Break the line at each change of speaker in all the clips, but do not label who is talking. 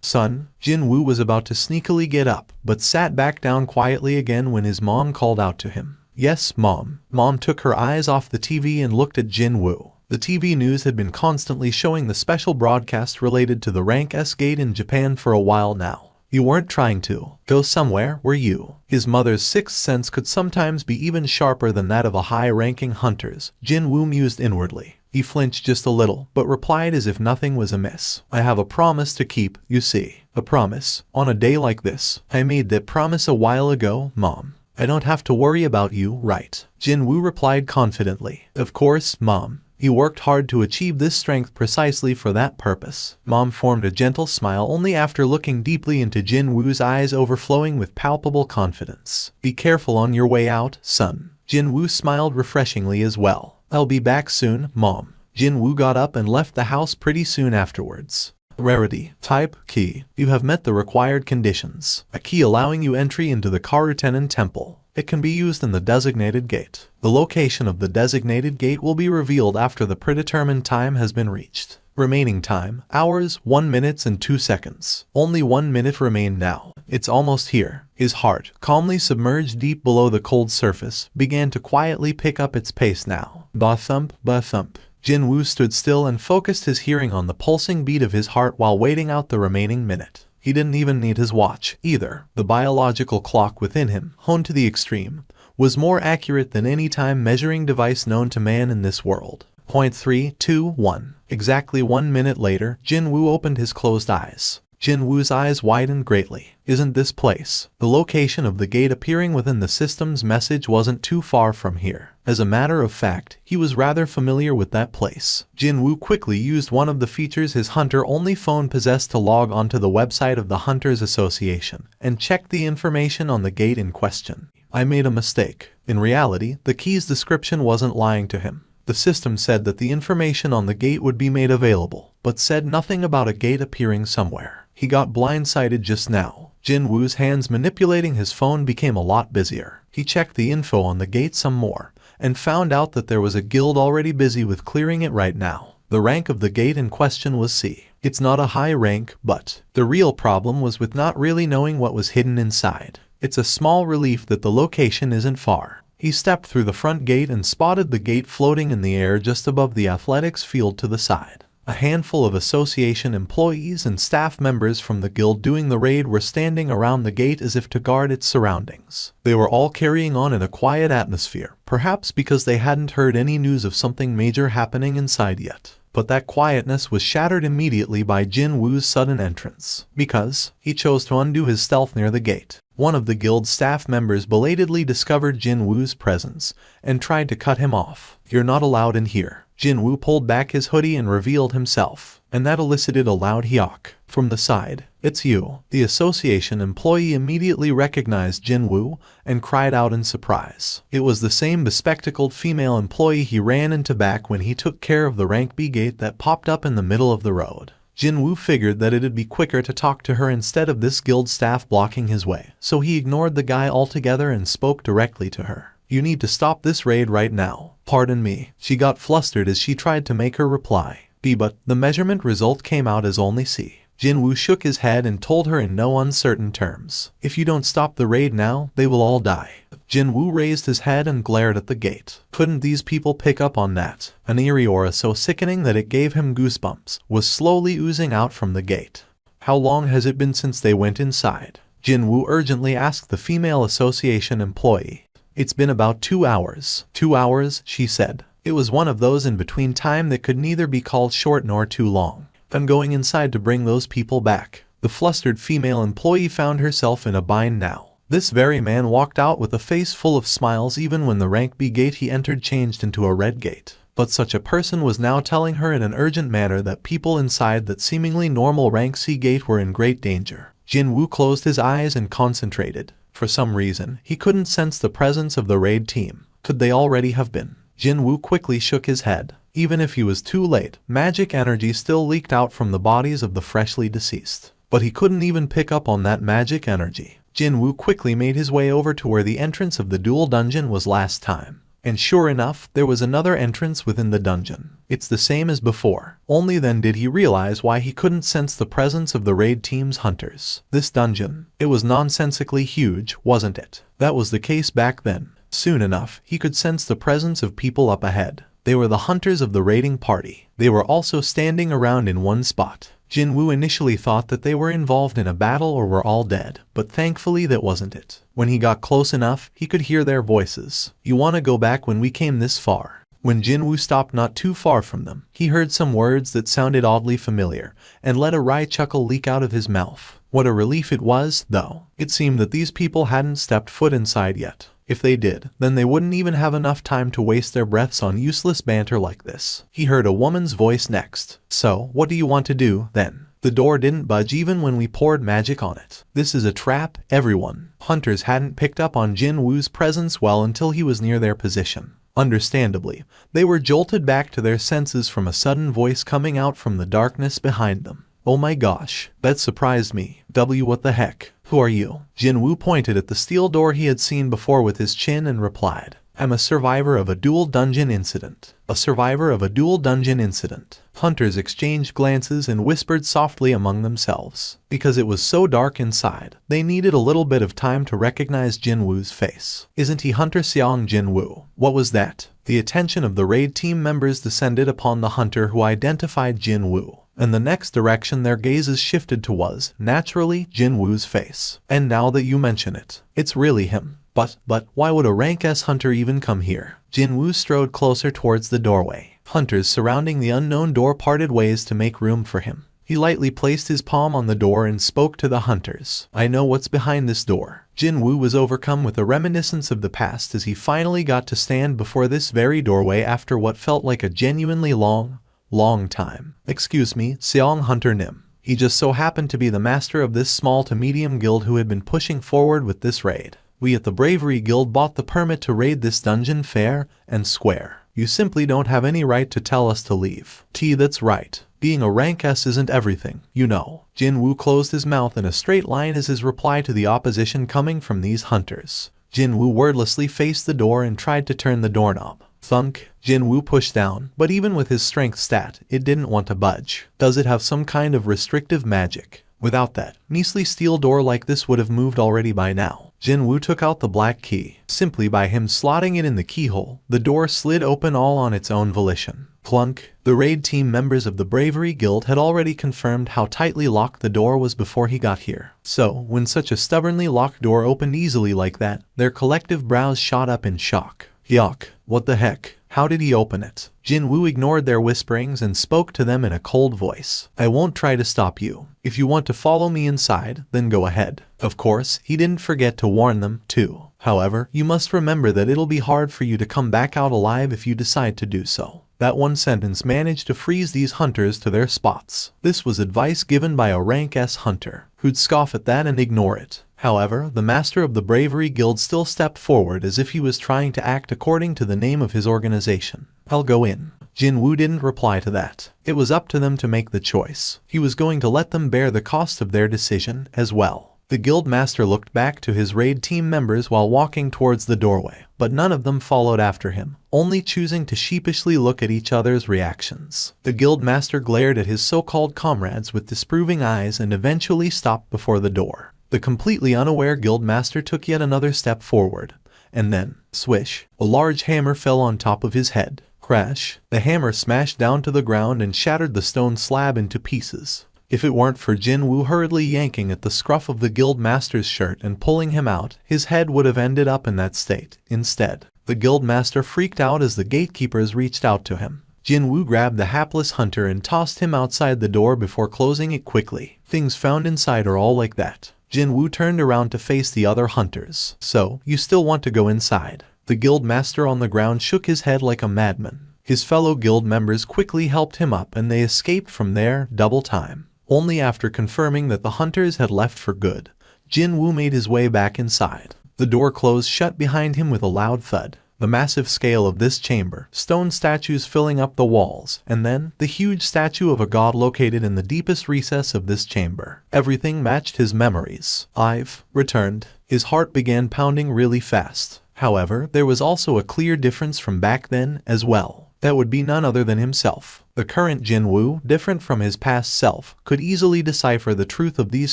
Son, Jin Woo was about to sneakily get up, but sat back down quietly again when his mom called out to him. Yes, Mom. Mom took her eyes off the TV and looked at Jin Woo. The TV news had been constantly showing the special broadcast related to the Rank S gate in Japan for a while now. You weren't trying to go somewhere, were you? His mother's sixth sense could sometimes be even sharper than that of a high-ranking hunter's. Jin Woo mused inwardly. He flinched just a little, but replied as if nothing was amiss. I have a promise to keep, you see. A promise? On a day like this? I made that promise a while ago, Mom. I don't have to worry about you, right? Jin Woo replied confidently. Of course, Mom. He worked hard to achieve this strength precisely for that purpose. Mom formed a gentle smile only after looking deeply into Jin Woo's eyes overflowing with palpable confidence. Be careful on your way out, son. Jin Woo smiled refreshingly as well. I'll be back soon, Mom. Jin Woo got up and left the house pretty soon afterwards. Rarity. Type, key. You have met the required conditions. A key allowing you entry into the Karutenen Temple. It can be used in the designated gate. The location of the designated gate will be revealed after the predetermined time has been reached. Remaining time, hours, 1 minute and 2 seconds. Only 1 minute remained now. It's almost here. His heart, calmly submerged deep below the cold surface, began to quietly pick up its pace now. Ba-thump, ba-thump. Jin Woo stood still and focused his hearing on the pulsing beat of his heart while waiting out the remaining minute. He didn't even need his watch, either. The biological clock within him, honed to the extreme, was more accurate than any time measuring device known to man in this world. 0.321. Exactly 1 minute later, Jin Woo opened his closed eyes. Jin Woo's eyes widened greatly. Isn't this place? The location of the gate appearing within the system's message wasn't too far from here. As a matter of fact, he was rather familiar with that place. Jin Woo quickly used one of the features his hunter-only phone possessed to log onto the website of the Hunters Association and checked the information on the gate in question. I made a mistake. In reality, the key's description wasn't lying to him. The system said that the information on the gate would be made available, but said nothing about a gate appearing somewhere. He got blindsided just now. Jin Woo's hands manipulating his phone became a lot busier. He checked the info on the gate some more, and found out that there was a guild already busy with clearing it right now. The rank of the gate in question was C. It's not a high rank, but the real problem was with not really knowing what was hidden inside. It's a small relief that the location isn't far. He stepped through the front gate and spotted the gate floating in the air just above the athletics field to the side. A handful of association employees and staff members from the guild doing the raid were standing around the gate as if to guard its surroundings. They were all carrying on in a quiet atmosphere, perhaps because they hadn't heard any news of something major happening inside yet. But that quietness was shattered immediately by Jin Woo's sudden entrance, because he chose to undo his stealth near the gate. One of the guild staff members belatedly discovered Jin Woo's presence and tried to cut him off. You're not allowed in here. Jin Woo pulled back his hoodie and revealed himself, and that elicited a loud hyok from the side. It's you. The association employee immediately recognized Jin Woo and cried out in surprise. It was the same bespectacled female employee he ran into back when he took care of the rank B gate that popped up in the middle of the road. Jin Woo figured that it'd be quicker to talk to her instead of this guild staff blocking his way, so he ignored the guy altogether and spoke directly to her. You need to stop this raid right now. Pardon me. She got flustered as she tried to make her reply. B, but the measurement result came out as only C. Jin Woo shook his head and told her in no uncertain terms. If you don't stop the raid now, they will all die. Jin Woo raised his head and glared at the gate. Couldn't these people pick up on that? An eerie aura so sickening that it gave him goosebumps was slowly oozing out from the gate. How long has it been since they went inside? Jin Woo urgently asked the female association employee. It's been about 2 hours. 2 hours, she said. It was one of those in-between time that could neither be called short nor too long. I'm going inside to bring those people back. The flustered female employee found herself in a bind now. This very man walked out with a face full of smiles even when the rank B gate he entered changed into a red gate. But such a person was now telling her in an urgent manner that people inside that seemingly normal rank C gate were in great danger. Jin Woo closed his eyes and concentrated. For some reason, he couldn't sense the presence of the raid team. Could they already have been? Jin Woo quickly shook his head. Even if he was too late, magic energy still leaked out from the bodies of the freshly deceased. But he couldn't even pick up on that magic energy. Jin Woo quickly made his way over to where the entrance of the dual dungeon was last time. And sure enough, there was another entrance within the dungeon. It's the same as before. Only then did he realize why he couldn't sense the presence of the raid team's hunters. This dungeon, it was nonsensically huge, wasn't it? That was the case back then. Soon enough, he could sense the presence of people up ahead. They were the hunters of the raiding party. They were also standing around in one spot. Jinwoo initially thought that they were involved in a battle or were all dead, but thankfully that wasn't it. When he got close enough, he could hear their voices. "You want to go back when we came this far?" When Jinwoo stopped not too far from them, he heard some words that sounded oddly familiar, and let a wry chuckle leak out of his mouth. What a relief it was, though. It seemed that these people hadn't stepped foot inside yet. If they did, then they wouldn't even have enough time to waste their breaths on useless banter like this. He heard a woman's voice next. "So, what do you want to do, then?" The door didn't budge even when we poured magic on it. "This is a trap, everyone." Hunters hadn't picked up on Jin Woo's presence well until he was near their position. Understandably, they were jolted back to their senses from a sudden voice coming out from the darkness behind them. "Oh my gosh, that surprised me. What the heck? Who are you?" Jinwoo pointed at the steel door he had seen before with his chin and replied, "I'm a survivor of a dual dungeon incident." A survivor of a dual dungeon incident. Hunters exchanged glances and whispered softly among themselves. Because it was so dark inside, they needed a little bit of time to recognize Jinwoo's face. "Isn't he Hunter Seong Jinwoo?" What was that? The attention of the raid team members descended upon the hunter who identified Jinwoo. And the next direction their gazes shifted to was, naturally, Jinwoo's face. "And now that you mention it, it's really him. But why would a rank S hunter even come here?" Jinwoo strode closer towards the doorway. Hunters surrounding the unknown door parted ways to make room for him. He lightly placed his palm on the door and spoke to the hunters. "I know what's behind this door." Jinwoo was overcome with a reminiscence of the past as he finally got to stand before this very doorway after what felt like a genuinely long time. "Excuse me, Seong Hunter Nim." He just so happened to be the master of this small to medium guild who had been pushing forward with this raid. "We at the Bravery Guild bought the permit to raid this dungeon fair and square. You simply don't have any right to tell us to leave." That's right. Being a rank S isn't everything, you know. Jinwoo closed his mouth in a straight line as his reply to the opposition coming from these hunters. Jinwoo wordlessly faced the door and tried to turn the doorknob. Thunk. Jinwoo pushed down, but even with his strength stat, it didn't want to budge. Does it have some kind of restrictive magic? Without that, measly steel door like this would have moved already by now. Jinwoo took out the black key. Simply by him slotting it in the keyhole, the door slid open all on its own volition. Clunk. The raid team members of the Bravery Guild had already confirmed how tightly locked the door was before he got here. So, when such a stubbornly locked door opened easily like that, their collective brows shot up in shock. Yuck. What the heck? How did he open it? Jinwoo ignored their whisperings and spoke to them in a cold voice. "I won't try to stop you. If you want to follow me inside, then go ahead." Of course, he didn't forget to warn them, too. "However, you must remember that it'll be hard for you to come back out alive if you decide to do so." That one sentence managed to freeze these hunters to their spots. This was advice given by a rank S hunter, who'd scoff at that and ignore it. However, the master of the Bravery Guild still stepped forward as if he was trying to act according to the name of his organization. "I'll go in." Jinwoo didn't reply to that. It was up to them to make the choice. He was going to let them bear the cost of their decision as well. The guild master looked back to his raid team members while walking towards the doorway, but none of them followed after him, only choosing to sheepishly look at each other's reactions. The guild master glared at his so-called comrades with disapproving eyes and eventually stopped before the door. The completely unaware guild master took yet another step forward, and then, swish, a large hammer fell on top of his head. Crash, the hammer smashed down to the ground and shattered the stone slab into pieces. If it weren't for Jinwoo hurriedly yanking at the scruff of the guild master's shirt and pulling him out, his head would have ended up in that state. Instead, the guild master freaked out as the gatekeepers reached out to him. Jinwoo grabbed the hapless hunter and tossed him outside the door before closing it quickly. Things found inside are all like that. Jinwoo turned around to face the other hunters. "So, you still want to go inside?" The guild master on the ground shook his head like a madman. His fellow guild members quickly helped him up and they escaped from there double time. Only after confirming that the hunters had left for good, Jinwoo made his way back inside. The door closed shut behind him with a loud thud. The massive scale of this chamber, stone statues filling up the walls, and then the huge statue of a god located in the deepest recess of this chamber. Everything matched his memories. "I've returned." His heart began pounding really fast. However, there was also a clear difference from back then as well. That would be none other than himself. The current Jin Woo, different from his past self, could easily decipher the truth of these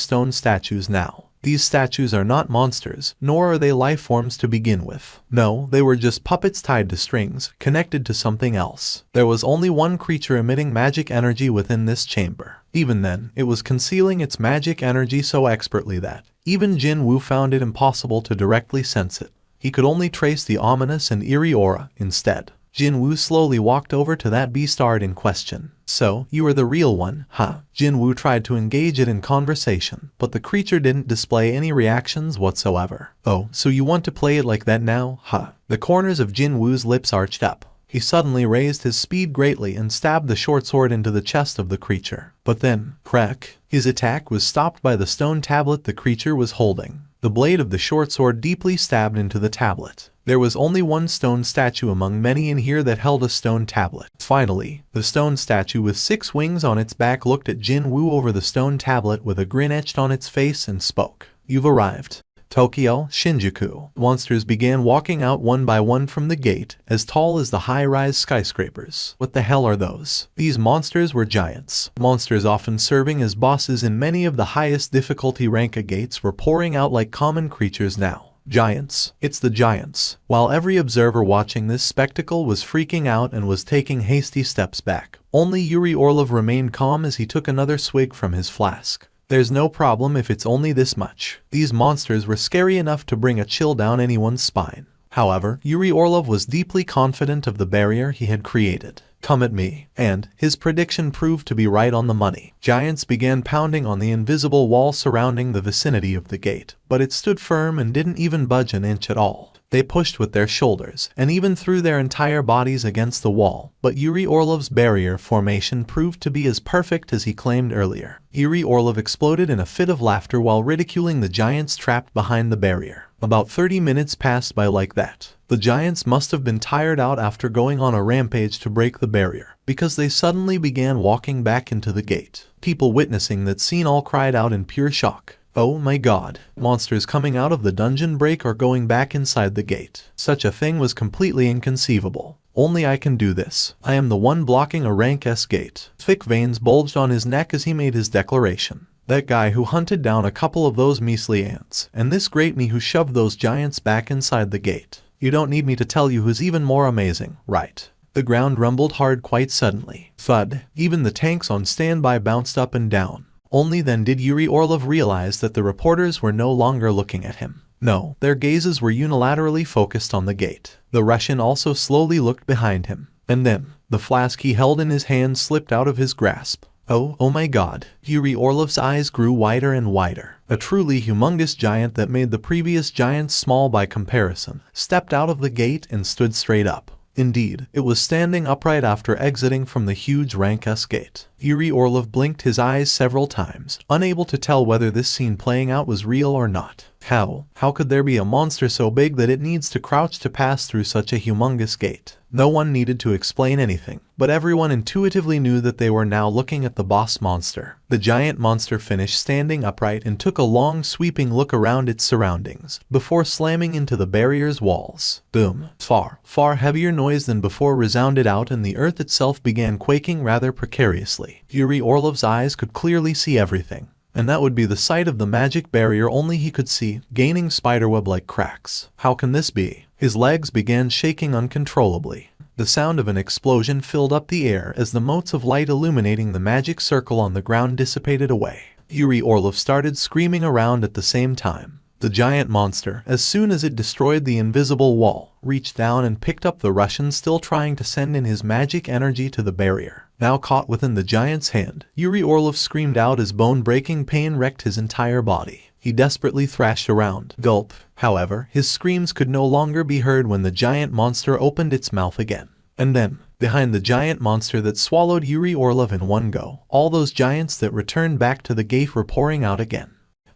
stone statues now. These statues are not monsters, nor are they life forms to begin with. No, they were just puppets tied to strings, connected to something else. There was only one creature emitting magic energy within this chamber. Even then, it was concealing its magic energy so expertly that even Jin Woo found it impossible to directly sense it. He could only trace the ominous and eerie aura instead. Jin Woo slowly walked over to that beastard in question. So, you are the real one, huh? Jin Woo tried to engage it in conversation, but the creature didn't display any reactions whatsoever. Oh, so you want to play it like that now, huh? The corners of Jin Woo's lips arched up. He suddenly raised his speed greatly and stabbed the short sword into the chest of the creature. But then, crack, his attack was stopped by the stone tablet the creature was holding. The blade of the short sword deeply stabbed into the tablet. There was only one stone statue among many in here that held a stone tablet. Finally, the stone statue with 6 wings on its back looked at Jin Woo over the stone tablet with a grin etched on its face and spoke. You've arrived. Tokyo, Shinjuku. Monsters began walking out one by one from the gate, as tall as the high-rise skyscrapers. What the hell are those? These monsters were giants. Monsters often serving as bosses in many of the highest difficulty rank gates were pouring out like common creatures now. Giants. It's the giants. While every observer watching this spectacle was freaking out and was taking hasty steps back, only Yuri Orlov remained calm as he took another swig from his flask. There's no problem if it's only this much. These monsters were scary enough to bring a chill down anyone's spine. However, Yuri Orlov was deeply confident of the barrier he had created. Come at me. And his prediction proved to be right on the money. Giants began pounding on the invisible wall surrounding the vicinity of the gate, but it stood firm and didn't even budge an inch at all. They pushed with their shoulders, and even threw their entire bodies against the wall, but Yuri Orlov's barrier formation proved to be as perfect as he claimed earlier. Yuri Orlov exploded in a fit of laughter while ridiculing the giants trapped behind the barrier. About 30 minutes passed by like that. The giants must have been tired out after going on a rampage to break the barrier, because they suddenly began walking back into the gate. People witnessing that scene all cried out in pure shock. Oh my god, monsters coming out of the dungeon break or going back inside the gate. Such a thing was completely inconceivable. Only I can do this. I am the one blocking a rank S gate. Thick veins bulged on his neck as he made his declaration. That guy who hunted down a couple of those measly ants, and this great me who shoved those giants back inside the gate. You don't need me to tell you who's even more amazing, right? The ground rumbled hard quite suddenly. Thud. Even the tanks on standby bounced up and down. Only then did Yuri Orlov realize that the reporters were no longer looking at him. No, their gazes were unilaterally focused on the gate. The Russian also slowly looked behind him. And then, the flask he held in his hand slipped out of his grasp. Oh my god. Yuri Orlov's eyes grew wider and wider. A truly humongous giant that made the previous giants small by comparison, stepped out of the gate and stood straight up. Indeed, it was standing upright after exiting from the huge rank S gate. Yuri Orlov blinked his eyes several times, unable to tell whether this scene playing out was real or not. How could there be a monster so big that it needs to crouch to pass through such a humongous gate? No one needed to explain anything, but everyone intuitively knew that they were now looking at the boss monster. The giant monster finished standing upright and took a long sweeping look around its surroundings, before slamming into the barrier's walls. Boom. Far heavier noise than before resounded out and the earth itself began quaking rather precariously. Yuri Orlov's eyes could clearly see everything. And that would be the sight of the magic barrier only he could see, gaining spiderweb-like cracks. How can this be? His legs began shaking uncontrollably. The sound of an explosion filled up the air as the motes of light illuminating the magic circle on the ground dissipated away. Yuri Orlov started screaming around at the same time. The giant monster, as soon as it destroyed the invisible wall, reached down and picked up the Russian still trying to send in his magic energy to the barrier. Now caught within the giant's hand, Yuri Orlov screamed out as bone-breaking pain wrecked his entire body. He desperately thrashed around. Gulp. However, his screams could no longer be heard when the giant monster opened its mouth again. And then, behind the giant monster that swallowed Yuri Orlov in one go, all those giants that returned back to the gate were pouring out again.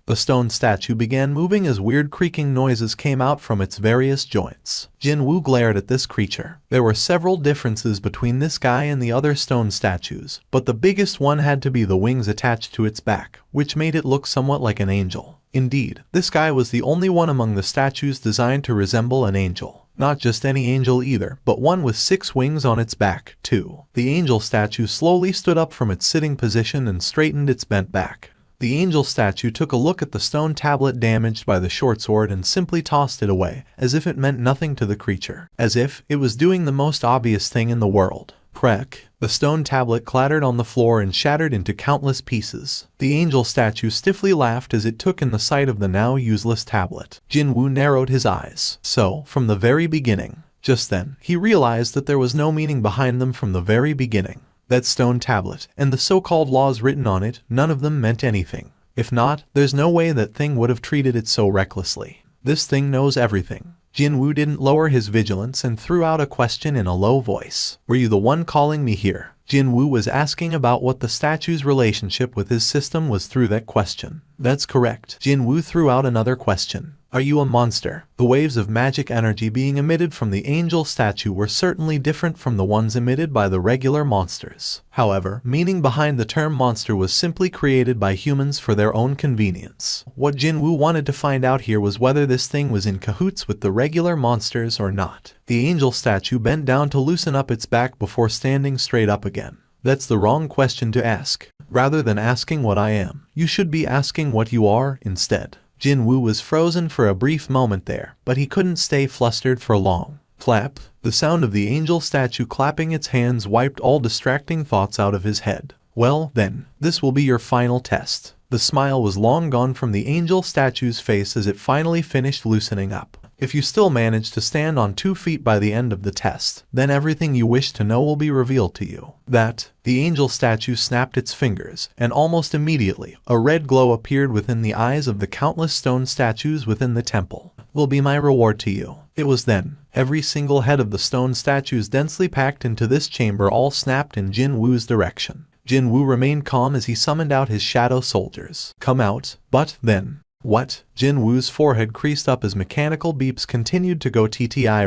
The stone statue began moving as weird creaking noises came out from its various joints. Jin Woo glared at this creature. There were several differences between this guy and the other stone statues, but the biggest one had to be the wings attached to its back, which made it look somewhat like an angel. Indeed, this guy was the only one among the statues designed to resemble an angel. Not just any angel either, but one with 6 wings on its back, too. The angel statue slowly stood up from its sitting position and straightened its bent back. The angel statue took a look at the stone tablet damaged by the short sword and simply tossed it away, as if it meant nothing to the creature. As if it was doing the most obvious thing in the world. Crack. The stone tablet clattered on the floor and shattered into countless pieces. The angel statue stiffly laughed as it took in the sight of the now useless tablet. Jin Woo narrowed his eyes. So, from the very beginning. Just then, he realized that there was no meaning behind them from the very beginning. That stone tablet, and the so-called laws written on it, none of them meant anything. If not, there's no way that thing would have treated it so recklessly. This thing knows everything. Jin Woo didn't lower his vigilance and threw out a question in a low voice. Were you the one calling me here? Jin Woo was asking about what the statue's relationship with his system was through that question. That's correct. Jin Woo threw out another question. Are you a monster? The waves of magic energy being emitted from the angel statue were certainly different from the ones emitted by the regular monsters. However, meaning behind the term monster was simply created by humans for their own convenience. What Jin Woo wanted to find out here was whether this thing was in cahoots with the regular monsters or not. The angel statue bent down to loosen up its back before standing straight up again. That's the wrong question to ask. Rather than asking what I am, you should be asking what you are instead. Jin Woo was frozen for a brief moment there, but he couldn't stay flustered for long. Clap. The sound of the angel statue clapping its hands wiped all distracting thoughts out of his head. Well, then, this will be your final test. The smile was long gone from the angel statue's face as it finally finished loosening up. If you still manage to stand on 2 feet by the end of the test, then everything you wish to know will be revealed to you. The angel statue snapped its fingers, and almost immediately, a red glow appeared within the eyes of the countless stone statues within the temple. Will be my reward to you. It was then. Every single head of the stone statues densely packed into this chamber all snapped in Jin Woo's direction. Jin Woo remained calm as he summoned out his shadow soldiers. Come out, but then. What? Jin Woo's forehead creased up as mechanical beeps continued to go TTI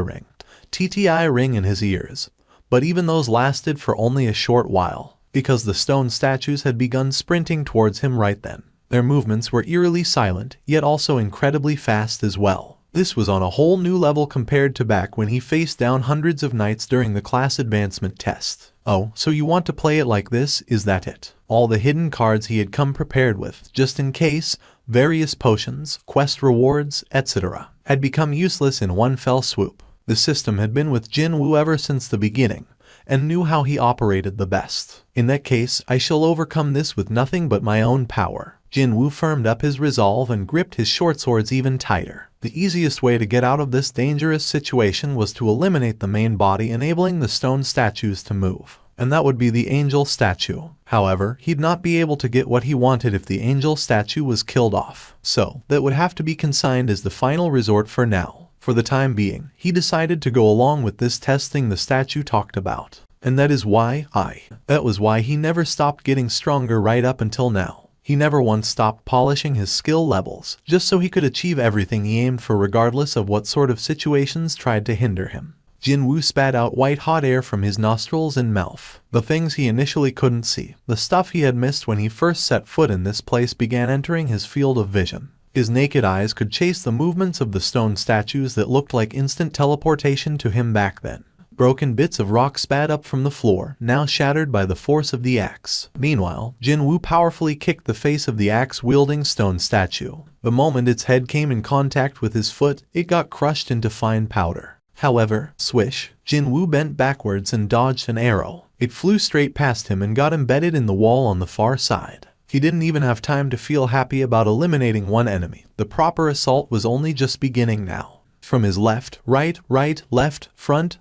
ring in his ears. But even those lasted for only a short while, because the stone statues had begun sprinting towards him right then. Their movements were eerily silent, yet also incredibly fast as well. This was on a whole new level compared to back when he faced down hundreds of knights during the class advancement test. Oh, so you want to play it like this, is that it? All the hidden cards he had come prepared with, just in case, various potions, quest rewards, etc., had become useless in one fell swoop. The system had been with Jin Woo ever since the beginning, and knew how he operated the best. In that case, I shall overcome this with nothing but my own power. Jin Woo firmed up his resolve and gripped his short swords even tighter. The easiest way to get out of this dangerous situation was to eliminate the main body, enabling the stone statues to move. And that would be the angel statue. However, he'd not be able to get what he wanted if the angel statue was killed off. So, that would have to be consigned as the final resort for now. For the time being, he decided to go along with this testing the statue talked about. And that was why he never stopped getting stronger right up until now. He never once stopped polishing his skill levels, just so he could achieve everything he aimed for regardless of what sort of situations tried to hinder him. Jin Woo spat out white-hot air from his nostrils and mouth. The things he initially couldn't see, the stuff he had missed when he first set foot in this place, began entering his field of vision. His naked eyes could chase the movements of the stone statues that looked like instant teleportation to him back then. Broken bits of rock spat up from the floor, now shattered by the force of the axe. Meanwhile, Jin Woo powerfully kicked the face of the axe-wielding stone statue. The moment its head came in contact with his foot, it got crushed into fine powder. However, swish, Jin Woo bent backwards and dodged an arrow. It flew straight past him and got embedded in the wall on the far side. He didn't even have time to feel happy about eliminating one enemy. The proper assault was only just beginning now. From his left, right, left, front,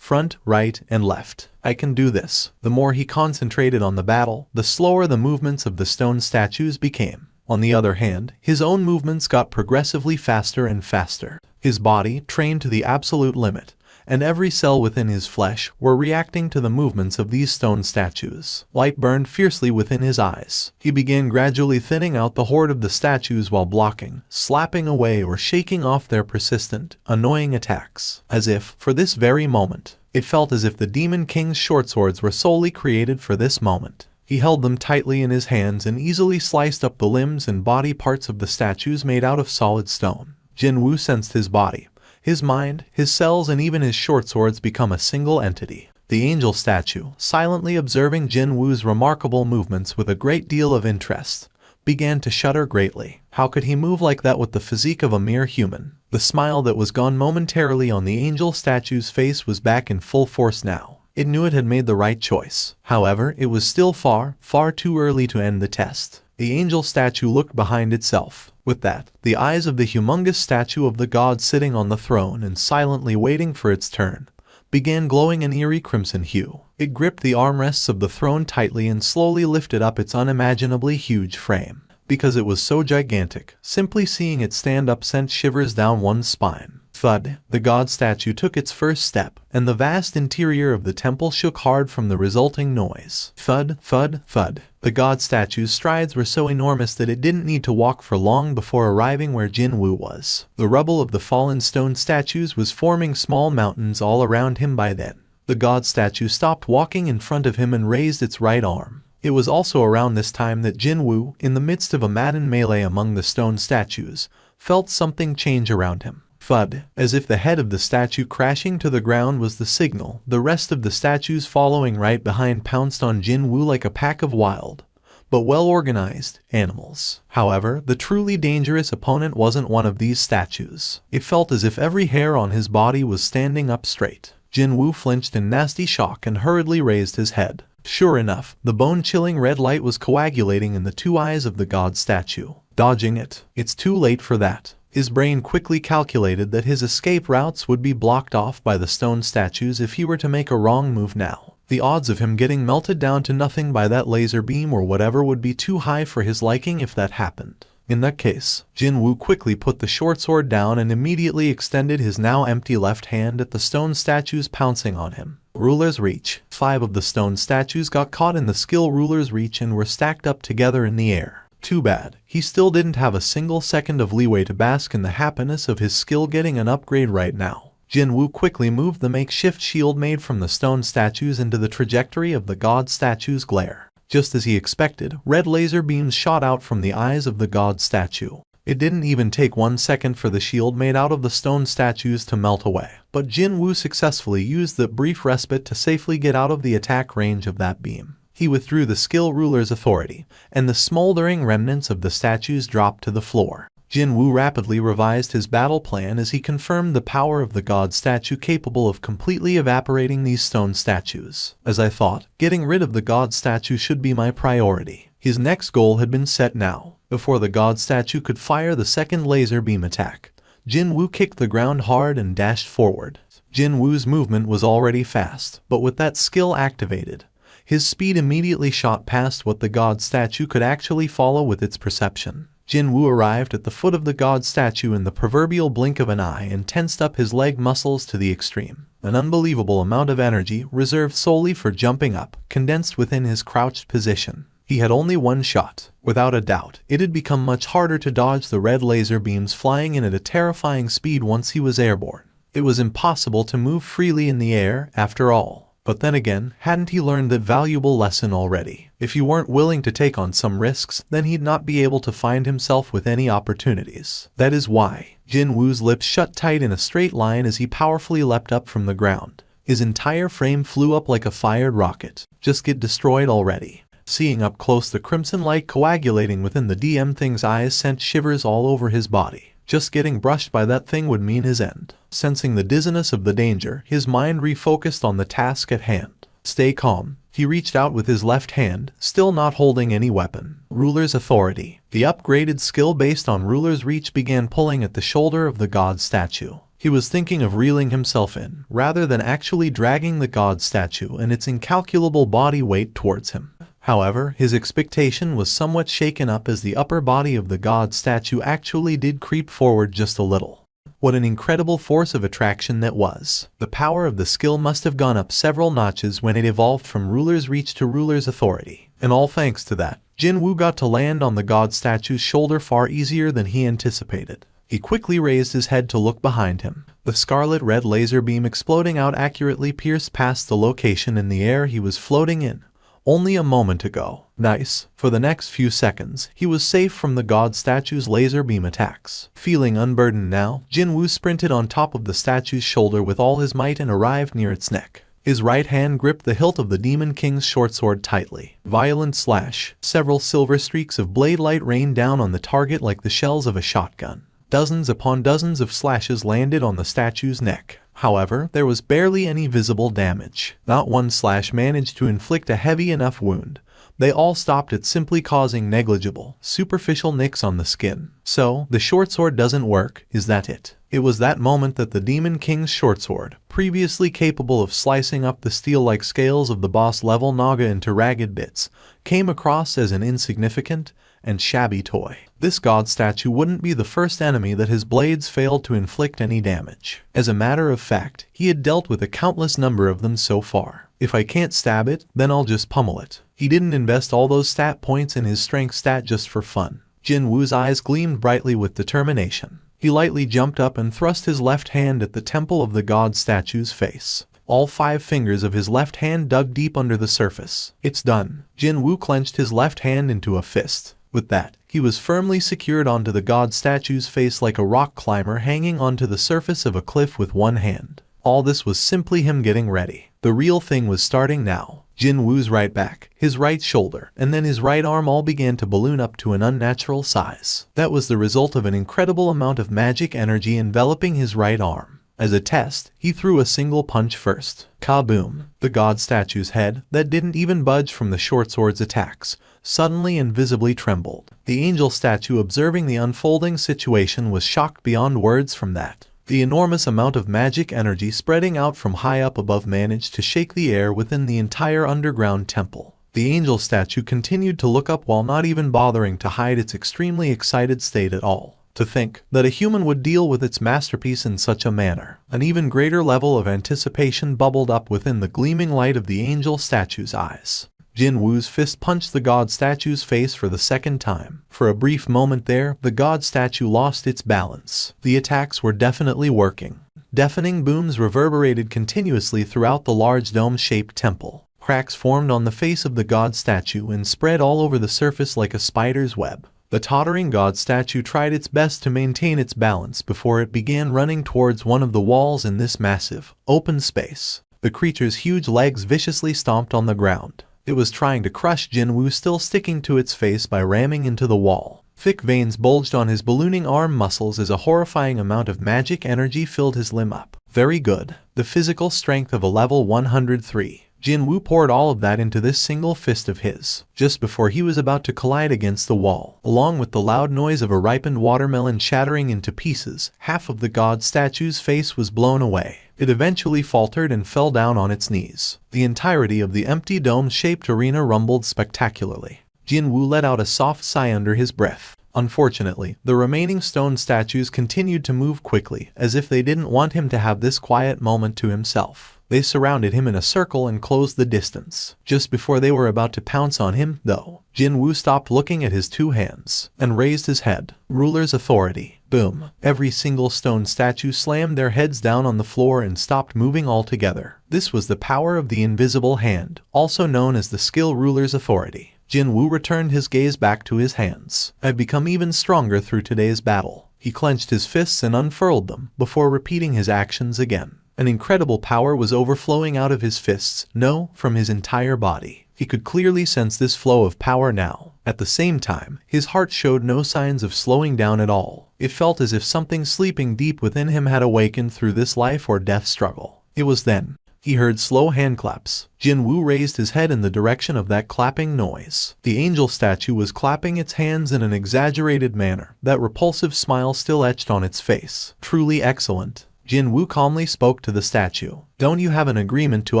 right, and left. I can do this. The more he concentrated on the battle, the slower the movements of the stone statues became. On the other hand, his own movements got progressively faster and faster. His body, trained to the absolute limit, and every cell within his flesh were reacting to the movements of these stone statues. Light burned fiercely within his eyes. He began gradually thinning out the horde of the statues while blocking, slapping away, or shaking off their persistent, annoying attacks. As if, for this very moment, it felt as if the Demon King's short swords were solely created for this moment. He held them tightly in his hands and easily sliced up the limbs and body parts of the statues made out of solid stone. Jin Woo sensed his body, his mind, his cells, and even his short swords become a single entity. The angel statue, silently observing Jin Woo's remarkable movements with a great deal of interest, began to shudder greatly. How could he move like that with the physique of a mere human? The smile that was gone momentarily on the angel statue's face was back in full force now. It knew it had made the right choice. However, it was still far, far too early to end the test. The angel statue looked behind itself. With that, the eyes of the humongous statue of the god sitting on the throne and silently waiting for its turn began glowing an eerie crimson hue. It gripped the armrests of the throne tightly and slowly lifted up its unimaginably huge frame. Because it was so gigantic, simply seeing it stand up sent shivers down one's spine. Thud, the god statue took its first step, and the vast interior of the temple shook hard from the resulting noise. Thud, thud, thud. The god statue's strides were so enormous that it didn't need to walk for long before arriving where Jin Woo was. The rubble of the fallen stone statues was forming small mountains all around him by then. The god statue stopped walking in front of him and raised its right arm. It was also around this time that Jin Woo, in the midst of a maddened melee among the stone statues, felt something change around him. Thud, as if the head of the statue crashing to the ground was the signal. The rest of the statues following right behind pounced on Jin Woo like a pack of wild, but well-organized, animals. However, the truly dangerous opponent wasn't one of these statues. It felt as if every hair on his body was standing up straight. Jin Woo flinched in nasty shock and hurriedly raised his head. Sure enough, the bone-chilling red light was coagulating in the two eyes of the god statue. Dodging it. It's too late for that. His brain quickly calculated that his escape routes would be blocked off by the stone statues if he were to make a wrong move now. The odds of him getting melted down to nothing by that laser beam or whatever would be too high for his liking if that happened. In that case, Jin Woo quickly put the short sword down and immediately extended his now empty left hand at the stone statues pouncing on him. Ruler's Reach. 5 of the stone statues got caught in the skill Ruler's Reach and were stacked up together in the air. Too bad. He still didn't have a single second of leeway to bask in the happiness of his skill getting an upgrade right now. Jin Woo quickly moved the makeshift shield made from the stone statues into the trajectory of the god statue's glare. Just as he expected, red laser beams shot out from the eyes of the god statue. It didn't even take 1 second for the shield made out of the stone statues to melt away. But Jin Woo successfully used the brief respite to safely get out of the attack range of that beam. He withdrew the skill ruler's authority, and the smoldering remnants of the statues dropped to the floor. Jin Woo rapidly revised his battle plan as he confirmed the power of the god statue capable of completely evaporating these stone statues. As I thought, getting rid of the god statue should be my priority. His next goal had been set now. Before the god statue could fire the second laser beam attack, Jin Woo kicked the ground hard and dashed forward. Jin Woo's movement was already fast, but with that skill activated, his speed immediately shot past what the god statue could actually follow with its perception. Jin Woo arrived at the foot of the god statue in the proverbial blink of an eye and tensed up his leg muscles to the extreme. An unbelievable amount of energy, reserved solely for jumping up, condensed within his crouched position. He had only one shot. Without a doubt, it had become much harder to dodge the red laser beams flying in at a terrifying speed once he was airborne. It was impossible to move freely in the air, after all. But then again, hadn't he learned that valuable lesson already? If he weren't willing to take on some risks, then he'd not be able to find himself with any opportunities. That is why. Jin Woo's lips shut tight in a straight line as he powerfully leapt up from the ground. His entire frame flew up like a fired rocket. Just get destroyed already. Seeing up close the crimson light coagulating within the DM thing's eyes sent shivers all over his body. Just getting brushed by that thing would mean his end. Sensing the dizziness of the danger, his mind refocused on the task at hand. Stay calm. He reached out with his left hand, still not holding any weapon. Ruler's Authority. The upgraded skill based on Ruler's Reach began pulling at the shoulder of the god statue. He was thinking of reeling himself in, rather than actually dragging the god statue and its incalculable body weight towards him. However, his expectation was somewhat shaken up as the upper body of the god statue actually did creep forward just a little. What an incredible force of attraction that was. The power of the skill must have gone up several notches when it evolved from Ruler's Reach to Ruler's Authority. And all thanks to that, Jin Woo got to land on the god statue's shoulder far easier than he anticipated. He quickly raised his head to look behind him. The scarlet red laser beam exploding out accurately pierced past the location in the air he was floating in, only a moment ago. Nice. For the next few seconds, he was safe from the god statue's laser beam attacks. Feeling unburdened now, Jin Woo sprinted on top of the statue's shoulder with all his might and arrived near its neck. His right hand gripped the hilt of the Demon King's short sword tightly. Violent slash. Several silver streaks of blade light rained down on the target like the shells of a shotgun. Dozens upon dozens of slashes landed on the statue's neck. However, there was barely any visible damage. Not one slash managed to inflict a heavy enough wound. They all stopped at simply causing negligible, superficial nicks on the skin. So, the short sword doesn't work, is that it? It was that moment that the Demon King's short sword, previously capable of slicing up the steel-like scales of the boss-level Naga into ragged bits, came across as an insignificant and shabby toy. This god statue wouldn't be the first enemy that his blades failed to inflict any damage. As a matter of fact, he had dealt with a countless number of them so far. If I can't stab it, then I'll just pummel it. He didn't invest all those stat points in his strength stat just for fun. Jin Woo's eyes gleamed brightly with determination. He lightly jumped up and thrust his left hand at the temple of the god statue's face. All 5 fingers of his left hand dug deep under the surface. It's done. Jin Woo clenched his left hand into a fist. With that, he was firmly secured onto the god statue's face like a rock climber hanging onto the surface of a cliff with one hand. All this was simply him getting ready. The real thing was starting now. Jin Woo's right back, his right shoulder, and then his right arm all began to balloon up to an unnatural size. That was the result of an incredible amount of magic energy enveloping his right arm. As a test, he threw a single punch first. Kaboom! The god statue's head, that didn't even budge from the short sword's attacks, suddenly and visibly trembled. The angel statue, observing the unfolding situation, was shocked beyond words from that. The enormous amount of magic energy spreading out from high up above managed to shake the air within the entire underground temple. The angel statue continued to look up while not even bothering to hide its extremely excited state at all. To think that a human would deal with its masterpiece in such a manner. An even greater level of anticipation bubbled up within the gleaming light of the angel statue's eyes. Jin Woo's fist punched the god statue's face for the second time. For a brief moment there, the god statue lost its balance. The attacks were definitely working. Deafening booms reverberated continuously throughout the large dome-shaped temple. Cracks formed on the face of the god statue and spread all over the surface like a spider's web. The tottering god statue tried its best to maintain its balance before it began running towards one of the walls in this massive, open space. The creature's huge legs viciously stomped on the ground. It was trying to crush Jin Woo, still sticking to its face by ramming into the wall. Thick veins bulged on his ballooning arm muscles as a horrifying amount of magic energy filled his limb up. Very good. The physical strength of a level 103. Jin Woo poured all of that into this single fist of his. Just before he was about to collide against the wall, along with the loud noise of a ripened watermelon shattering into pieces, half of the god statue's face was blown away. It eventually faltered and fell down on its knees. The entirety of the empty dome-shaped arena rumbled spectacularly. Jin Woo let out a soft sigh under his breath. Unfortunately, the remaining stone statues continued to move quickly, as if they didn't want him to have this quiet moment to himself. They surrounded him in a circle and closed the distance. Just before they were about to pounce on him, though, Jin Woo stopped looking at his 2 hands and raised his head. Ruler's authority. Boom. Every single stone statue slammed their heads down on the floor and stopped moving altogether. This was the power of the invisible hand, also known as the skill Ruler's authority. Jin Woo returned his gaze back to his hands. I've become even stronger through today's battle. He clenched his fists and unfurled them, before repeating his actions again. An incredible power was overflowing out of his fists, no, from his entire body. He could clearly sense this flow of power now. At the same time, his heart showed no signs of slowing down at all. It felt as if something sleeping deep within him had awakened through this life or death struggle. It was then he heard slow handclaps. Jin Woo raised his head in the direction of that clapping noise. The angel statue was clapping its hands in an exaggerated manner, that repulsive smile still etched on its face. Truly excellent. Jin Woo calmly spoke to the statue. Don't you have an agreement to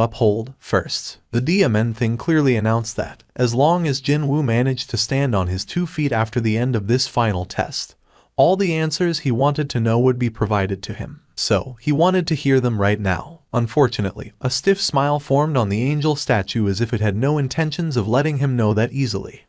uphold, first? The diamond thing clearly announced that, as long as Jin Woo managed to stand on his 2 feet after the end of this final test, all the answers he wanted to know would be provided to him. So, he wanted to hear them right now. Unfortunately, a stiff smile formed on the angel statue as if it had no intentions of letting him know that easily.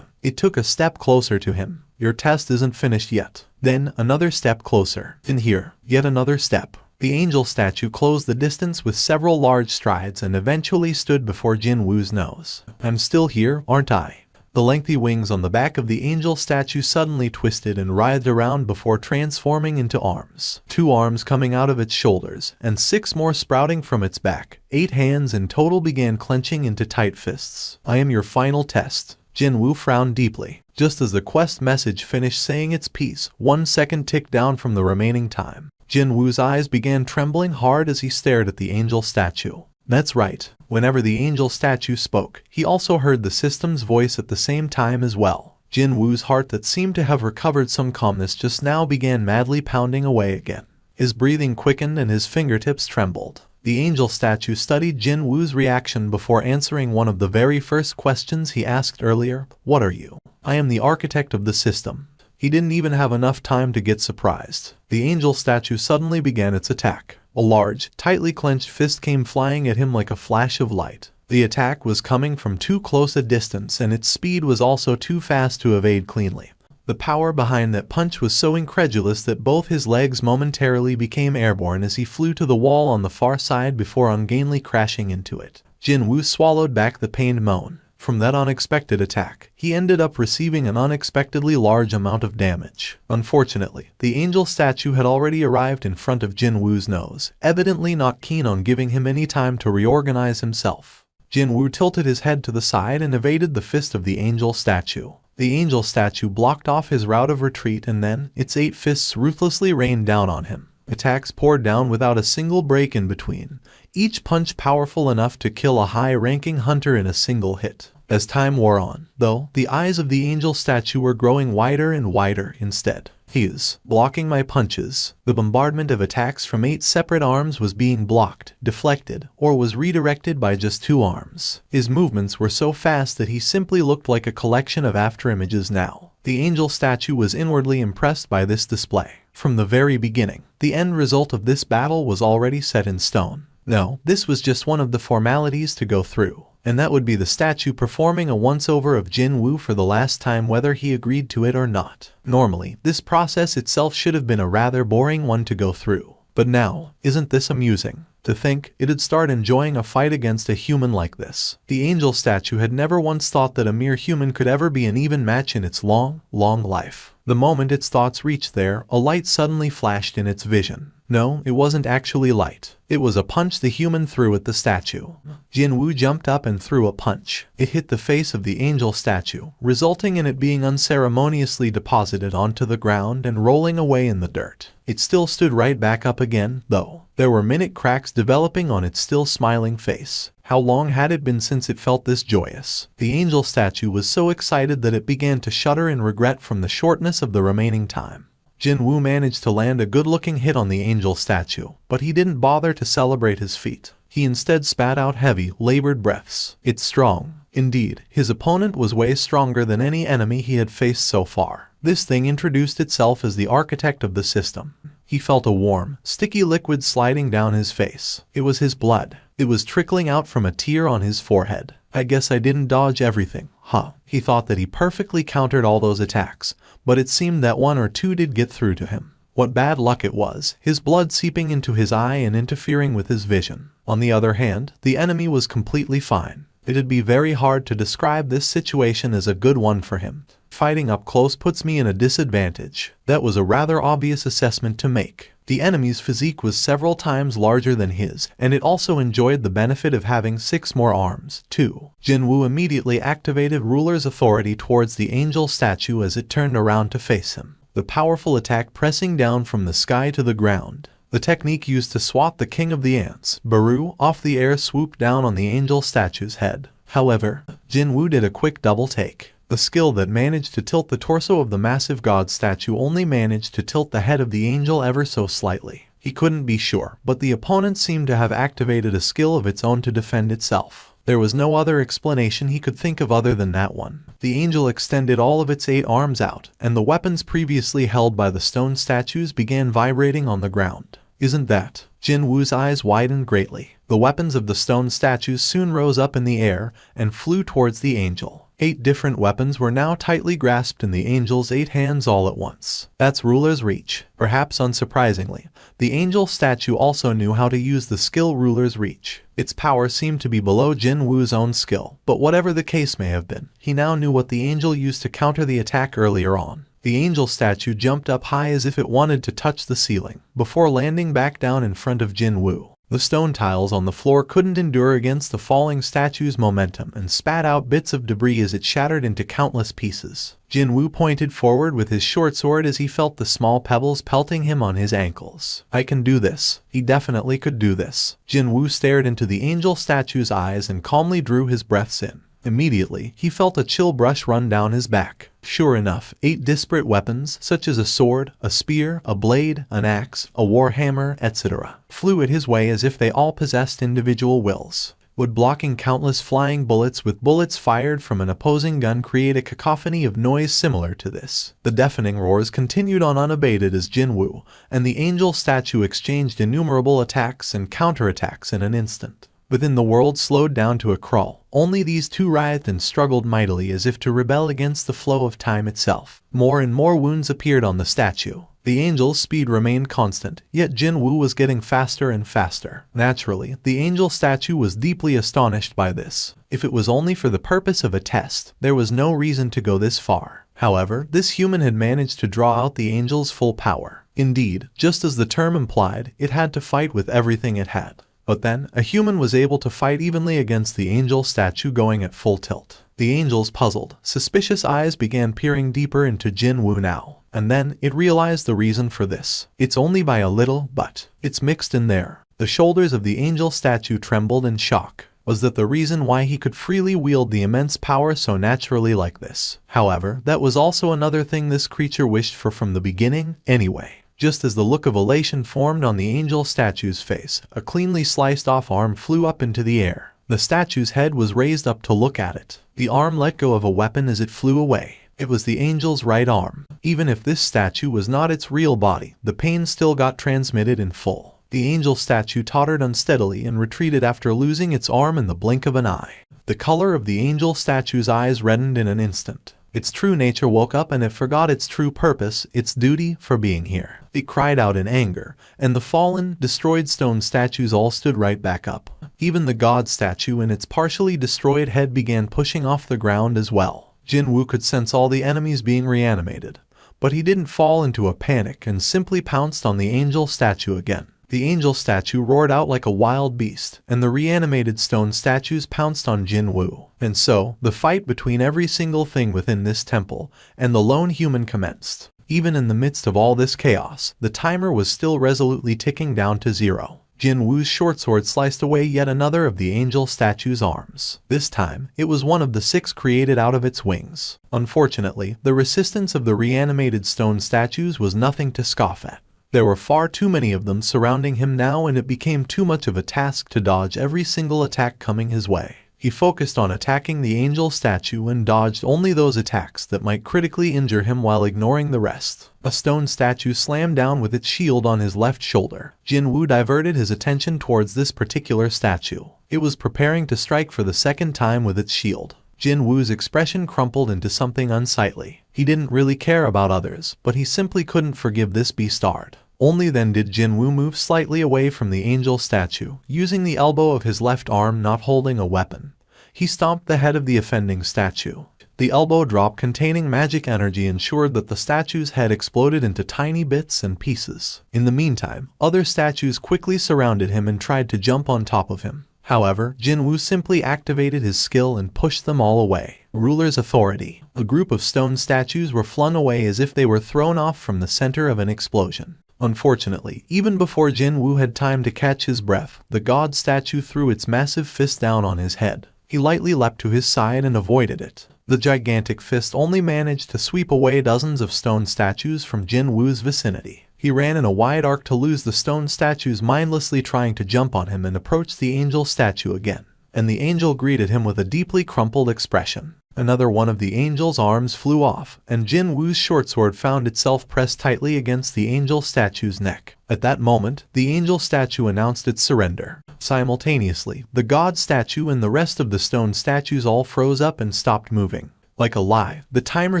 It took a step closer to him. Your test isn't finished yet. Then, another step closer. In here, yet another step. The angel statue closed the distance with several large strides and eventually stood before Jin Woo's nose. "I'm still here, aren't I?" The lengthy wings on the back of the angel statue suddenly twisted and writhed around before transforming into arms. 2 arms coming out of its shoulders, and 6 more sprouting from its back. 8 hands in total began clenching into tight fists. "I am your final test." Jin Woo frowned deeply. Just as the quest message finished saying its piece, 1 second ticked down from the remaining time. Jin Woo's eyes began trembling hard as he stared at the angel statue. That's right. Whenever the angel statue spoke, he also heard the system's voice at the same time as well. Jin Woo's heart that seemed to have recovered some calmness just now began madly pounding away again. His breathing quickened and his fingertips trembled. The angel statue studied Jin Woo's reaction before answering one of the very first questions he asked earlier. "What are you?" "I am the architect of the system." He didn't even have enough time to get surprised. The angel statue suddenly began its attack. A large, tightly clenched fist came flying at him like a flash of light. The attack was coming from too close a distance and its speed was also too fast to evade cleanly. The power behind that punch was so incredulous that both his legs momentarily became airborne as he flew to the wall on the far side before ungainly crashing into it. Jin Woo swallowed back the pained moan. From that unexpected attack, he ended up receiving an unexpectedly large amount of damage. Unfortunately, the angel statue had already arrived in front of Jin Woo's nose, evidently not keen on giving him any time to reorganize himself. Jin Woo tilted his head to the side and evaded the fist of the angel statue. The angel statue blocked off his route of retreat and then, its 8 fists ruthlessly rained down on him. Attacks poured down without a single break in between, each punch powerful enough to kill a high-ranking hunter in a single hit. As time wore on, though, the eyes of the angel statue were growing wider and wider instead. "He is blocking my punches." The bombardment of attacks from 8 separate arms was being blocked, deflected, or was redirected by just 2 arms. His movements were so fast that he simply looked like a collection of afterimages now. The angel statue was inwardly impressed by this display. From the very beginning, the end result of this battle was already set in stone. No, this was just one of the formalities to go through. And that would be the statue performing a once-over of Jin Woo for the last time whether he agreed to it or not. Normally, this process itself should have been a rather boring one to go through. But now, isn't this amusing? To think it'd start enjoying a fight against a human like this. The angel statue had never once thought that a mere human could ever be an even match in its long, long life. The moment its thoughts reached there, a light suddenly flashed in its vision. No, it wasn't actually light. It was a punch the human threw at the statue. Jin Woo jumped up and threw a punch. It hit the face of the angel statue, resulting in it being unceremoniously deposited onto the ground and rolling away in the dirt. It still stood right back up again, though. There were minute cracks developing on its still smiling face. How long had it been since it felt this joyous? The angel statue was so excited that it began to shudder in regret from the shortness of the remaining time. Jin Woo managed to land a good-looking hit on the angel statue, but he didn't bother to celebrate his feat. He instead spat out heavy, labored breaths. It's strong. Indeed, his opponent was way stronger than any enemy he had faced so far. This thing introduced itself as the architect of the system. He felt a warm, sticky liquid sliding down his face. It was his blood. It was trickling out from a tear on his forehead. I guess I didn't dodge everything, huh? He thought that he perfectly countered all those attacks, but it seemed that 1 or 2 did get through to him. What bad luck it was, his blood seeping into his eye and interfering with his vision. On the other hand, the enemy was completely fine. It'd be very hard to describe this situation as a good one for him. Fighting up close puts me in a disadvantage. That was a rather obvious assessment to make. The enemy's physique was several times larger than his, and it also enjoyed the benefit of having 6 more arms, too. Jin Woo immediately activated ruler's authority towards the angel statue as it turned around to face him. The powerful attack pressing down from the sky to the ground. The technique used to swat the king of the ants, Baru, off the air swooped down on the angel statue's head. However, Jin Woo did a quick double take. The skill that managed to tilt the torso of the massive god statue only managed to tilt the head of the angel ever so slightly. He couldn't be sure, but the opponent seemed to have activated a skill of its own to defend itself. There was no other explanation he could think of other than that one. The angel extended all of its 8 arms out, and the weapons previously held by the stone statues began vibrating on the ground. Isn't that? Jin Woo's eyes widened greatly. The weapons of the stone statues soon rose up in the air and flew towards the angel. 8 different weapons were now tightly grasped in the angel's 8 hands all at once. That's ruler's reach. Perhaps unsurprisingly, the angel statue also knew how to use the skill ruler's reach. Its power seemed to be below Jin Woo's own skill, but whatever the case may have been, he now knew what the angel used to counter the attack earlier on. The angel statue jumped up high as if it wanted to touch the ceiling, before landing back down in front of Jin Woo. The stone tiles on the floor couldn't endure against the falling statue's momentum and spat out bits of debris as it shattered into countless pieces. Jin Woo pointed forward with his short sword as he felt the small pebbles pelting him on his ankles. I can do this. He definitely could do this. Jin Woo stared into the angel statue's eyes and calmly drew his breaths in. Immediately, he felt a chill brush run down his back. Sure enough, 8 disparate weapons, such as a sword, a spear, a blade, an axe, a warhammer, etc., flew at his way as if they all possessed individual wills. Would blocking countless flying bullets with bullets fired from an opposing gun create a cacophony of noise similar to this? The deafening roars continued on unabated as Jin Woo and the angel statue exchanged innumerable attacks and counterattacks in an instant. Within the world slowed down to a crawl. Only these two writhed and struggled mightily as if to rebel against the flow of time itself. More and more wounds appeared on the statue. The angel's speed remained constant, yet Jin Woo was getting faster and faster. Naturally, the angel statue was deeply astonished by this. If it was only for the purpose of a test, there was no reason to go this far. However, this human had managed to draw out the angel's full power. Indeed, just as the term implied, it had to fight with everything it had. But then, a human was able to fight evenly against the angel statue going at full tilt. The angel's puzzled, suspicious eyes began peering deeper into Jin Woo now. And then, it realized the reason for this. It's only by a little, but it's mixed in there. The shoulders of the angel statue trembled in shock. Was that the reason why he could freely wield the immense power so naturally like this? However, that was also another thing this creature wished for from the beginning, anyway. Just as the look of elation formed on the angel statue's face, a cleanly sliced-off arm flew up into the air. The statue's head was raised up to look at it. The arm let go of a weapon as it flew away. It was the angel's right arm. Even if this statue was not its real body, the pain still got transmitted in full. The angel statue tottered unsteadily and retreated after losing its arm in the blink of an eye. The color of the angel statue's eyes reddened in an instant. Its true nature woke up and it forgot its true purpose, its duty for being here. It cried out in anger, and the fallen, destroyed stone statues all stood right back up. Even the god statue in its partially destroyed head began pushing off the ground as well. Jin Woo could sense all the enemies being reanimated, but he didn't fall into a panic and simply pounced on the angel statue again. The angel statue roared out like a wild beast, and the reanimated stone statues pounced on Jin Woo. And so, the fight between every single thing within this temple and the lone human commenced. Even in the midst of all this chaos, the timer was still resolutely ticking down to 0. Jin Woo's short sword sliced away yet another of the angel statue's arms. This time, it was one of the 6 created out of its wings. Unfortunately, the resistance of the reanimated stone statues was nothing to scoff at. There were far too many of them surrounding him now, and it became too much of a task to dodge every single attack coming his way. He focused on attacking the angel statue and dodged only those attacks that might critically injure him while ignoring the rest. A stone statue slammed down with its shield on his left shoulder. Jin Woo diverted his attention towards this particular statue. It was preparing to strike for the second time with its shield. Jin Woo's expression crumpled into something unsightly. He didn't really care about others, but he simply couldn't forgive this beastard. Only then did Jin Woo move slightly away from the angel statue, using the elbow of his left arm not holding a weapon. He stomped the head of the offending statue. The elbow drop containing magic energy ensured that the statue's head exploded into tiny bits and pieces. In the meantime, other statues quickly surrounded him and tried to jump on top of him. However, Jin Woo simply activated his skill and pushed them all away. Ruler's authority. A group of stone statues were flung away as if they were thrown off from the center of an explosion. Unfortunately, even before Jin Woo had time to catch his breath, the god statue threw its massive fist down on his head. He lightly leapt to his side and avoided it. The gigantic fist only managed to sweep away dozens of stone statues from Jin Woo's vicinity. He ran in a wide arc to lose the stone statues mindlessly trying to jump on him and approached the angel statue again. And the angel greeted him with a deeply crumpled expression. Another one of the angel's arms flew off, and Jin Woo's short sword found itself pressed tightly against the angel statue's neck. At that moment, the angel statue announced its surrender. Simultaneously, the god statue and the rest of the stone statues all froze up and stopped moving. Like a lie, the timer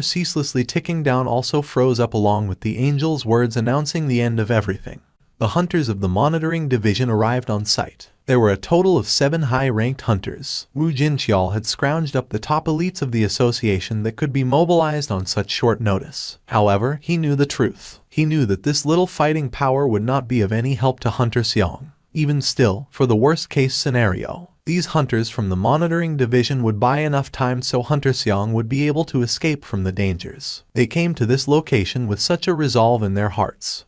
ceaselessly ticking down also froze up along with the angel's words announcing the end of everything. The hunters of the monitoring division arrived on site. There were a total of 7 high-ranked hunters. Wu Jinqiao had scrounged up the top elites of the association that could be mobilized on such short notice. However, he knew the truth. He knew that this little fighting power would not be of any help to Hunter Xiong. Even still, for the worst-case scenario, these hunters from the monitoring division would buy enough time so Hunter Xiong would be able to escape from the dangers. They came to this location with such a resolve in their hearts.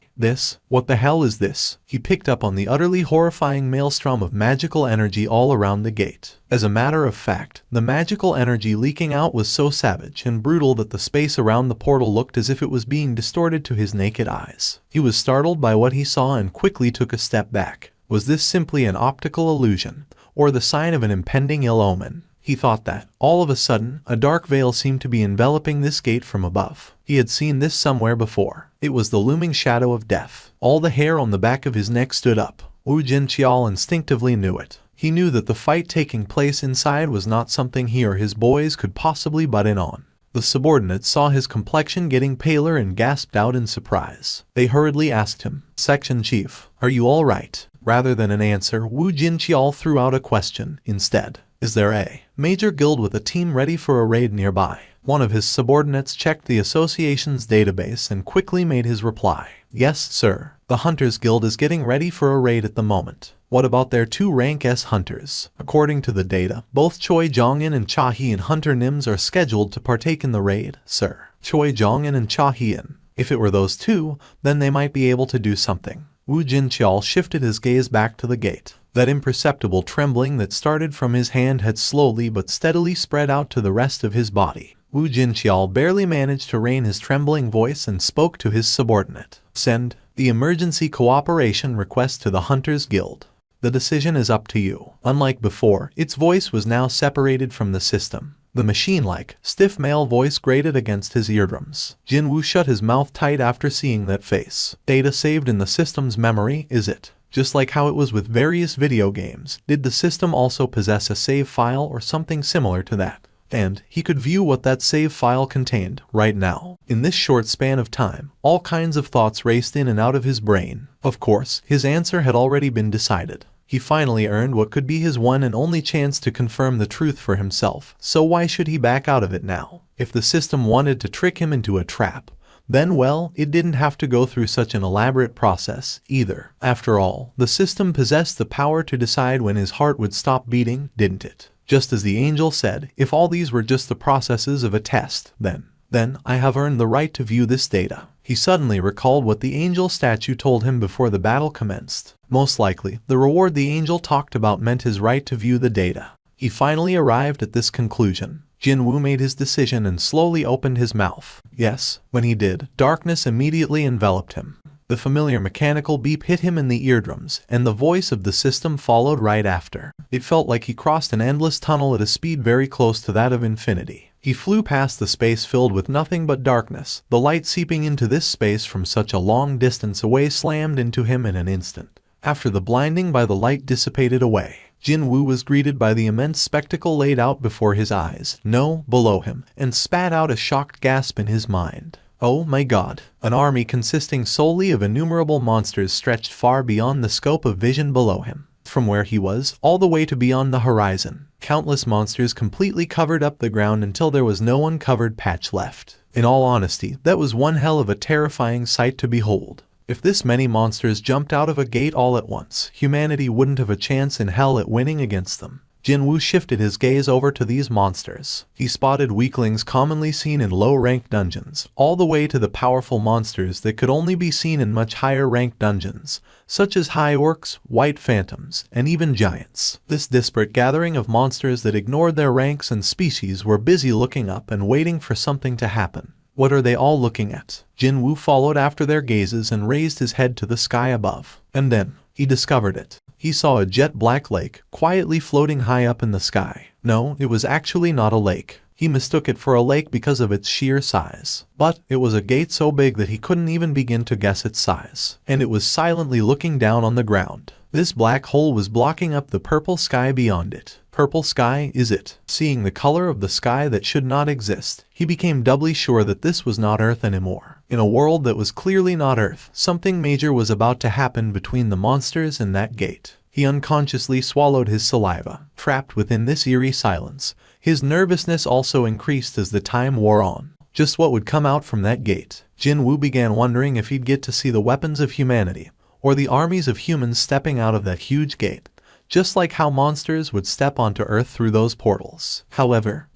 What the hell is this? He picked up on the utterly horrifying maelstrom of magical energy all around the gate. As a matter of fact, the magical energy leaking out was so savage and brutal that the space around the portal looked as if it was being distorted to his naked eyes. He was startled by what he saw and quickly took a step back. Was this simply an optical illusion, or the sign of an impending ill omen? He thought that, all of a sudden, a dark veil seemed to be enveloping this gate from above. He had seen this somewhere before. It was the looming shadow of death. All the hair on the back of his neck stood up. Wu Jinqiao instinctively knew it. He knew that the fight taking place inside was not something he or his boys could possibly butt in on. The subordinates saw his complexion getting paler and gasped out in surprise. They hurriedly asked him, "Section Chief, are you all right?" Rather than an answer, Wu Jinqiao threw out a question instead. "Is there a major guild with a team ready for a raid nearby?" One of his subordinates checked the association's database and quickly made his reply. "Yes, sir. The Hunters Guild is getting ready for a raid at the moment." "What about their 2 rank S hunters?" "According to the data, both Choi Jongin and Cha Hien Hunter Nims are scheduled to partake in the raid, sir." Choi Jongin and Cha Hien. If it were those 2, then they might be able to do something. Wu Jinqiao shifted his gaze back to the gate. That imperceptible trembling that started from his hand had slowly but steadily spread out to the rest of his body. Wu Jinqiao barely managed to rein his trembling voice and spoke to his subordinate. "Send the emergency cooperation request to the Hunters Guild. The decision is up to you." Unlike before, its voice was now separated from the system. The machine-like, stiff male voice grated against his eardrums. Jin Woo shut his mouth tight after seeing that face. "Data saved in the system's memory, is it? Just like how it was with various video games, did the system also possess a save file or something similar to that?" And he could view what that save file contained right now. In this short span of time, all kinds of thoughts raced in and out of his brain. Of course, his answer had already been decided. He finally earned what could be his one and only chance to confirm the truth for himself, so why should he back out of it now? If the system wanted to trick him into a trap, then well, it didn't have to go through such an elaborate process, either. After all, the system possessed the power to decide when his heart would stop beating, didn't it? Just as the angel said, if all these were just the processes of a test, then I have earned the right to view this data. He suddenly recalled what the angel statue told him before the battle commenced. Most likely, the reward the angel talked about meant his right to view the data. He finally arrived at this conclusion. Jin Woo made his decision and slowly opened his mouth. Yes, when he did, darkness immediately enveloped him. The familiar mechanical beep hit him in the eardrums, and the voice of the system followed right after. It felt like he crossed an endless tunnel at a speed very close to that of infinity. He flew past the space filled with nothing but darkness. The light seeping into this space from such a long distance away slammed into him in an instant. After the blinding by the light dissipated away, Jin Woo was greeted by the immense spectacle laid out before his eyes, no, below him, and spat out a shocked gasp in his mind. Oh my God! An army consisting solely of innumerable monsters stretched far beyond the scope of vision below him. From where he was, all the way to beyond the horizon, countless monsters completely covered up the ground until there was no uncovered patch left. In all honesty, that was one hell of a terrifying sight to behold. If this many monsters jumped out of a gate all at once, humanity wouldn't have a chance in hell at winning against them. Jin Woo shifted his gaze over to these monsters. He spotted weaklings commonly seen in low-ranked dungeons, all the way to the powerful monsters that could only be seen in much higher-ranked dungeons, such as high orcs, white phantoms, and even giants. This disparate gathering of monsters that ignored their ranks and species were busy looking up and waiting for something to happen. What are they all looking at? Jin Woo followed after their gazes and raised his head to the sky above. And then, he discovered it. He saw a jet-black lake quietly floating high up in the sky. No, it was actually not a lake. He mistook it for a lake because of its sheer size. But it was a gate so big that he couldn't even begin to guess its size. And it was silently looking down on the ground. This black hole was blocking up the purple sky beyond it. Purple sky, is it? Seeing the color of the sky that should not exist, he became doubly sure that this was not Earth anymore. In a world that was clearly not Earth, something major was about to happen between the monsters and that gate. He unconsciously swallowed his saliva. Trapped within this eerie silence, his nervousness also increased as the time wore on. Just what would come out from that gate? Jin Woo began wondering if he'd get to see the weapons of humanity, or the armies of humans stepping out of that huge gate, just like how monsters would step onto Earth through those portals. However,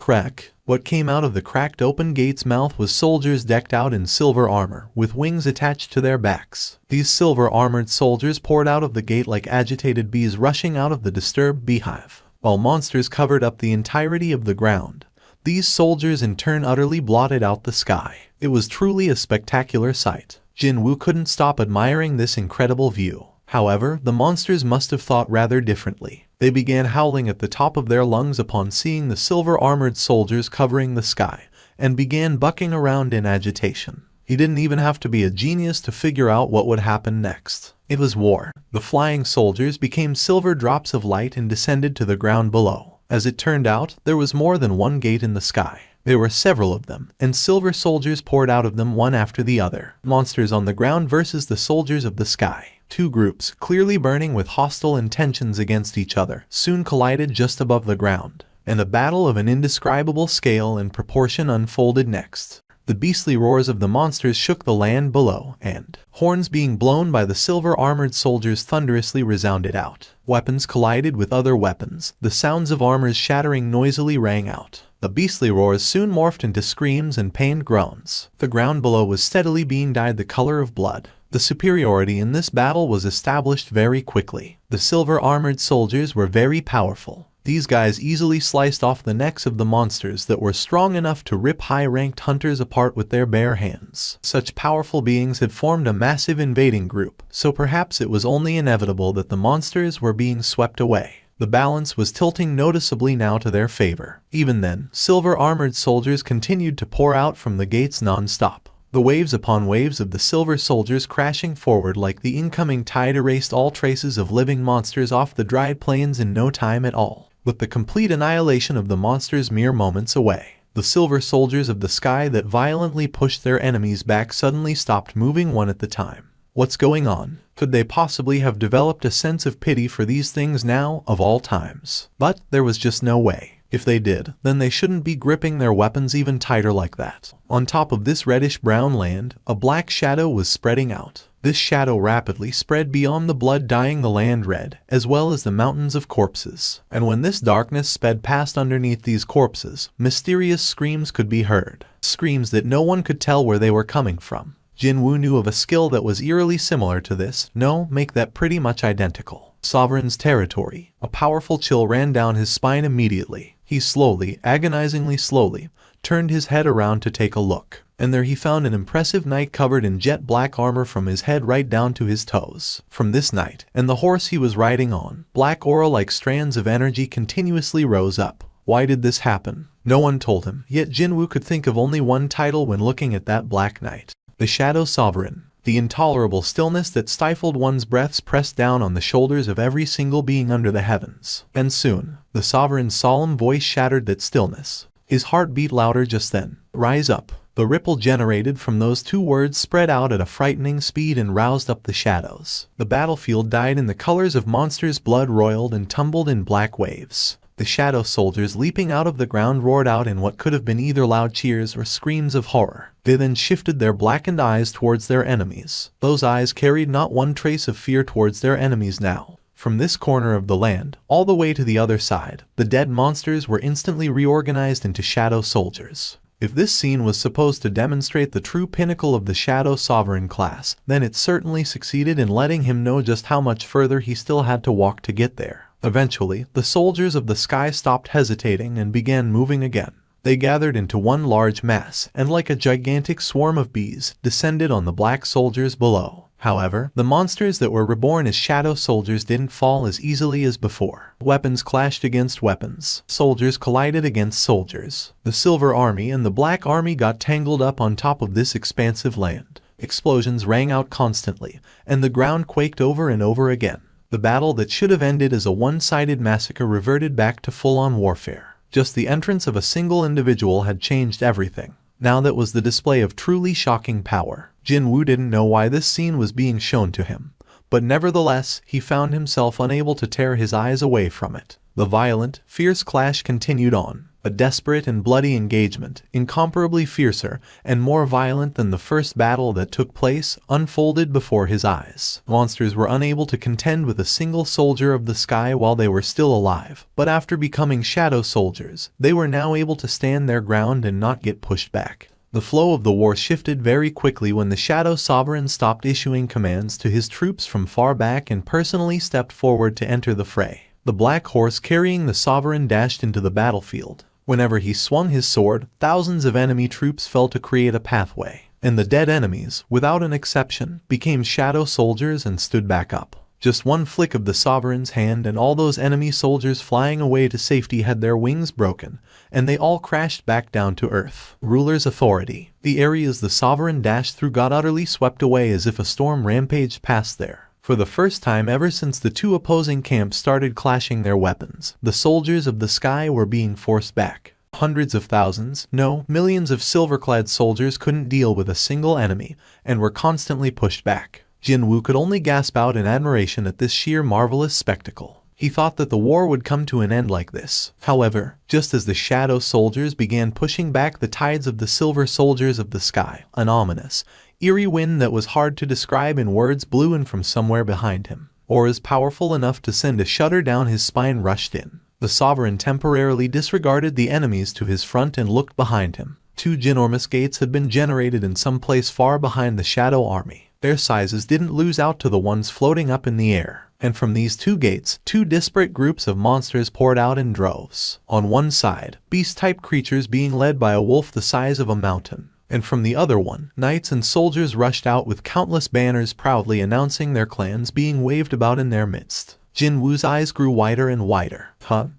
what came out of the cracked open gate's mouth was soldiers decked out in silver armor, with wings attached to their backs. These silver-armored soldiers poured out of the gate like agitated bees rushing out of the disturbed beehive, while monsters covered up the entirety of the ground. These soldiers in turn utterly blotted out the sky. It was truly a spectacular sight. Jin Woo couldn't stop admiring this incredible view. However, the monsters must have thought rather differently. They began howling at the top of their lungs upon seeing the silver-armored soldiers covering the sky, and began bucking around in agitation. He didn't even have to be a genius to figure out what would happen next. It was war. The flying soldiers became silver drops of light and descended to the ground below. As it turned out, there was more than one gate in the sky. There were several of them, and silver soldiers poured out of them one after the other. Monsters on the ground versus the soldiers of the sky. Two groups, clearly burning with hostile intentions against each other, soon collided just above the ground, and a battle of an indescribable scale and proportion unfolded next. The beastly roars of the monsters shook the land below, and horns being blown by the silver-armored soldiers thunderously resounded out. Weapons collided with other weapons. The sounds of armors shattering noisily rang out. The beastly roars soon morphed into screams and pained groans. The ground below was steadily being dyed the color of blood. The superiority in this battle was established very quickly. The silver-armored soldiers were very powerful. These guys easily sliced off the necks of the monsters that were strong enough to rip high-ranked hunters apart with their bare hands. Such powerful beings had formed a massive invading group, so perhaps it was only inevitable that the monsters were being swept away. The balance was tilting noticeably now to their favor. Even then, silver-armored soldiers continued to pour out from the gates non-stop. The waves upon waves of the silver soldiers crashing forward like the incoming tide erased all traces of living monsters off the dried plains in no time at all. With the complete annihilation of the monsters mere moments away, the silver soldiers of the sky that violently pushed their enemies back suddenly stopped moving one at a time. What's going on? Could they possibly have developed a sense of pity for these things now, of all times? But there was just no way. If they did, then they shouldn't be gripping their weapons even tighter like that. On top of this reddish-brown land, a black shadow was spreading out. This shadow rapidly spread beyond the blood dyeing the land red, as well as the mountains of corpses. And when this darkness sped past underneath these corpses, mysterious screams could be heard. Screams that no one could tell where they were coming from. Jin Woo knew of a skill that was eerily similar to this. No, make that pretty much identical. Sovereign's territory. A powerful chill ran down his spine immediately. He slowly, agonizingly slowly, turned his head around to take a look. And there he found an impressive knight covered in jet black armor from his head right down to his toes. From this knight, and the horse he was riding on, black aura like strands of energy continuously rose up. Why did this happen? No one told him, yet Jin Woo could think of only one title when looking at that black knight. The Shadow Sovereign. The intolerable stillness that stifled one's breaths pressed down on the shoulders of every single being under the heavens. And soon, the Sovereign's solemn voice shattered that stillness. His heart beat louder just then. Rise up. The ripple generated from those two words spread out at a frightening speed and roused up the shadows. The battlefield dyed in the colors of monsters' blood roiled and tumbled in black waves. The shadow soldiers leaping out of the ground roared out in what could have been either loud cheers or screams of horror. They then shifted their blackened eyes towards their enemies. Those eyes carried not one trace of fear towards their enemies now. From this corner of the land, all the way to the other side, the dead monsters were instantly reorganized into shadow soldiers. If this scene was supposed to demonstrate the true pinnacle of the Shadow Sovereign class, then it certainly succeeded in letting him know just how much further he still had to walk to get there. Eventually, the soldiers of the sky stopped hesitating and began moving again. They gathered into one large mass, and like a gigantic swarm of bees, descended on the black soldiers below. However, the monsters that were reborn as shadow soldiers didn't fall as easily as before. Weapons clashed against weapons. Soldiers collided against soldiers. The Silver Army and the Black Army got tangled up on top of this expansive land. Explosions rang out constantly, and the ground quaked over and over again. The battle that should have ended as a one-sided massacre reverted back to full-on warfare. Just the entrance of a single individual had changed everything. Now that was the display of truly shocking power. Jin Woo didn't know why this scene was being shown to him, but nevertheless, he found himself unable to tear his eyes away from it. The violent, fierce clash continued on. A desperate and bloody engagement, incomparably fiercer and more violent than the first battle that took place, unfolded before his eyes. Monsters were unable to contend with a single soldier of the sky while they were still alive, but after becoming shadow soldiers, they were now able to stand their ground and not get pushed back. The flow of the war shifted very quickly when the Shadow Sovereign stopped issuing commands to his troops from far back and personally stepped forward to enter the fray. The black horse carrying the Sovereign dashed into the battlefield. Whenever he swung his sword, thousands of enemy troops fell to create a pathway, and the dead enemies, without an exception, became shadow soldiers and stood back up. Just one flick of the Sovereign's hand and all those enemy soldiers flying away to safety had their wings broken, and they all crashed back down to earth. Ruler's authority. The areas the Sovereign dashed through got utterly swept away as if a storm rampaged past there. For the first time ever since the two opposing camps started clashing their weapons, the soldiers of the sky were being forced back. Hundreds of thousands, no, millions of silver-clad soldiers couldn't deal with a single enemy, and were constantly pushed back. Jin Woo could only gasp out in admiration at this sheer marvelous spectacle. He thought that the war would come to an end like this. However, just as the shadow soldiers began pushing back the tides of the silver soldiers of the sky, an ominous, eerie wind that was hard to describe in words blew in from somewhere behind him, or as powerful enough to send a shudder down his spine rushed in. The Sovereign temporarily disregarded the enemies to his front and looked behind him. Two ginormous gates had been generated in some place far behind the Shadow Army. Their sizes didn't lose out to the ones floating up in the air. And from these two gates, two disparate groups of monsters poured out in droves. On one side, beast-type creatures being led by a wolf the size of a mountain. And from the other one, knights and soldiers rushed out with countless banners proudly announcing their clans being waved about in their midst. Jin Woo's eyes grew wider and wider.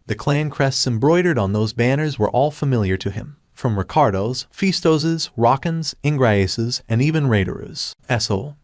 The clan crests embroidered on those banners were all familiar to him. From Ricardo's, Fistos's, Rockens, Ingraeus's, and even Raiderus.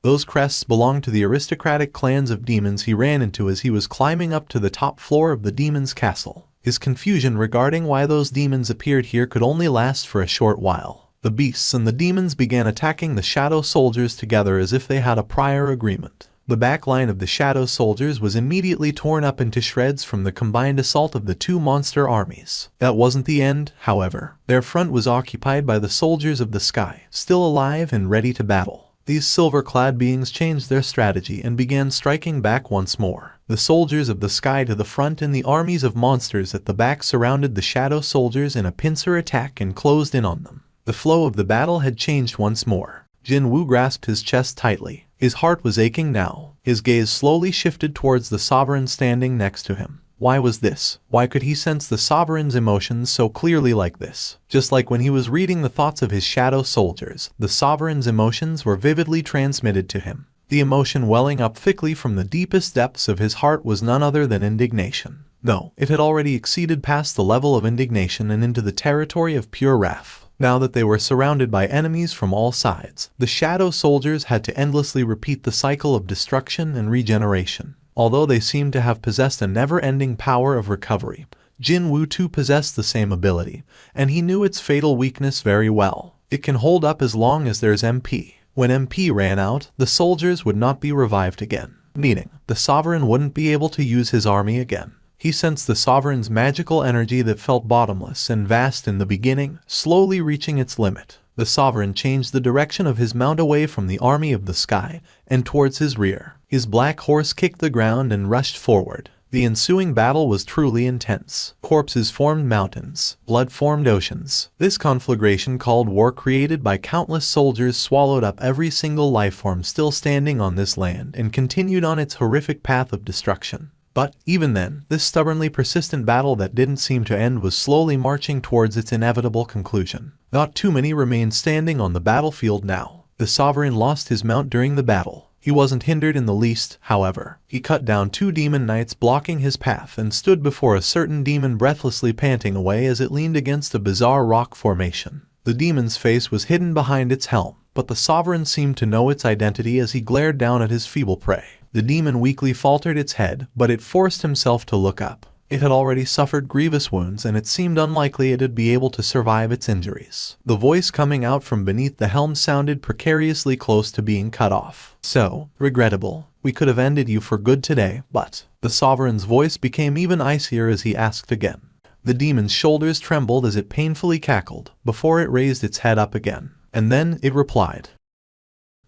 Those crests belonged to the aristocratic clans of demons he ran into as he was climbing up to the top floor of the demon's castle. His confusion regarding why those demons appeared here could only last for a short while. The beasts and the demons began attacking the shadow soldiers together as if they had a prior agreement. The back line of the shadow soldiers was immediately torn up into shreds from the combined assault of the two monster armies. That wasn't the end, however. Their front was occupied by the soldiers of the sky, still alive and ready to battle. These silver-clad beings changed their strategy and began striking back once more. The soldiers of the sky to the front and the armies of monsters at the back surrounded the shadow soldiers in a pincer attack and closed in on them. The flow of the battle had changed once more. Jin Woo grasped his chest tightly. His heart was aching now. His gaze slowly shifted towards the Sovereign standing next to him. Why was this? Why could he sense the Sovereign's emotions so clearly like this? Just like when he was reading the thoughts of his shadow soldiers, the Sovereign's emotions were vividly transmitted to him. The emotion welling up thickly from the deepest depths of his heart was none other than indignation. No, it had already exceeded past the level of indignation and into the territory of pure wrath. Now that they were surrounded by enemies from all sides, the shadow soldiers had to endlessly repeat the cycle of destruction and regeneration. Although they seemed to have possessed a never-ending power of recovery, Jin Woo too possessed the same ability, and he knew its fatal weakness very well. It can hold up as long as there's MP. When MP ran out, the soldiers would not be revived again, meaning the Sovereign wouldn't be able to use his army again. He sensed the Sovereign's magical energy that felt bottomless and vast in the beginning, slowly reaching its limit. The Sovereign changed the direction of his mount away from the army of the sky and towards his rear. His black horse kicked the ground and rushed forward. The ensuing battle was truly intense. Corpses formed mountains. Blood formed oceans. This conflagration called war created by countless soldiers swallowed up every single life form still standing on this land and continued on its horrific path of destruction. But, even then, this stubbornly persistent battle that didn't seem to end was slowly marching towards its inevitable conclusion. Not too many remained standing on the battlefield now. The Sovereign lost his mount during the battle. He wasn't hindered in the least, however. He cut down 2 demon knights blocking his path and stood before a certain demon breathlessly panting away as it leaned against a bizarre rock formation. The demon's face was hidden behind its helm, but the sovereign seemed to know its identity as he glared down at his feeble prey. The demon weakly faltered its head, but it forced himself to look up. It had already suffered grievous wounds and it seemed unlikely it'd be able to survive its injuries. The voice coming out from beneath the helm sounded precariously close to being cut off. So, regrettable, we could have ended you for good today, but... The sovereign's voice became even icier as he asked again. The demon's shoulders trembled as it painfully cackled, before it raised its head up again. And then it replied.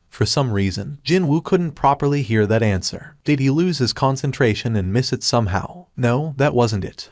For some reason, Jin Woo couldn't properly hear that answer. Did he lose his concentration and miss it somehow? No, that wasn't it.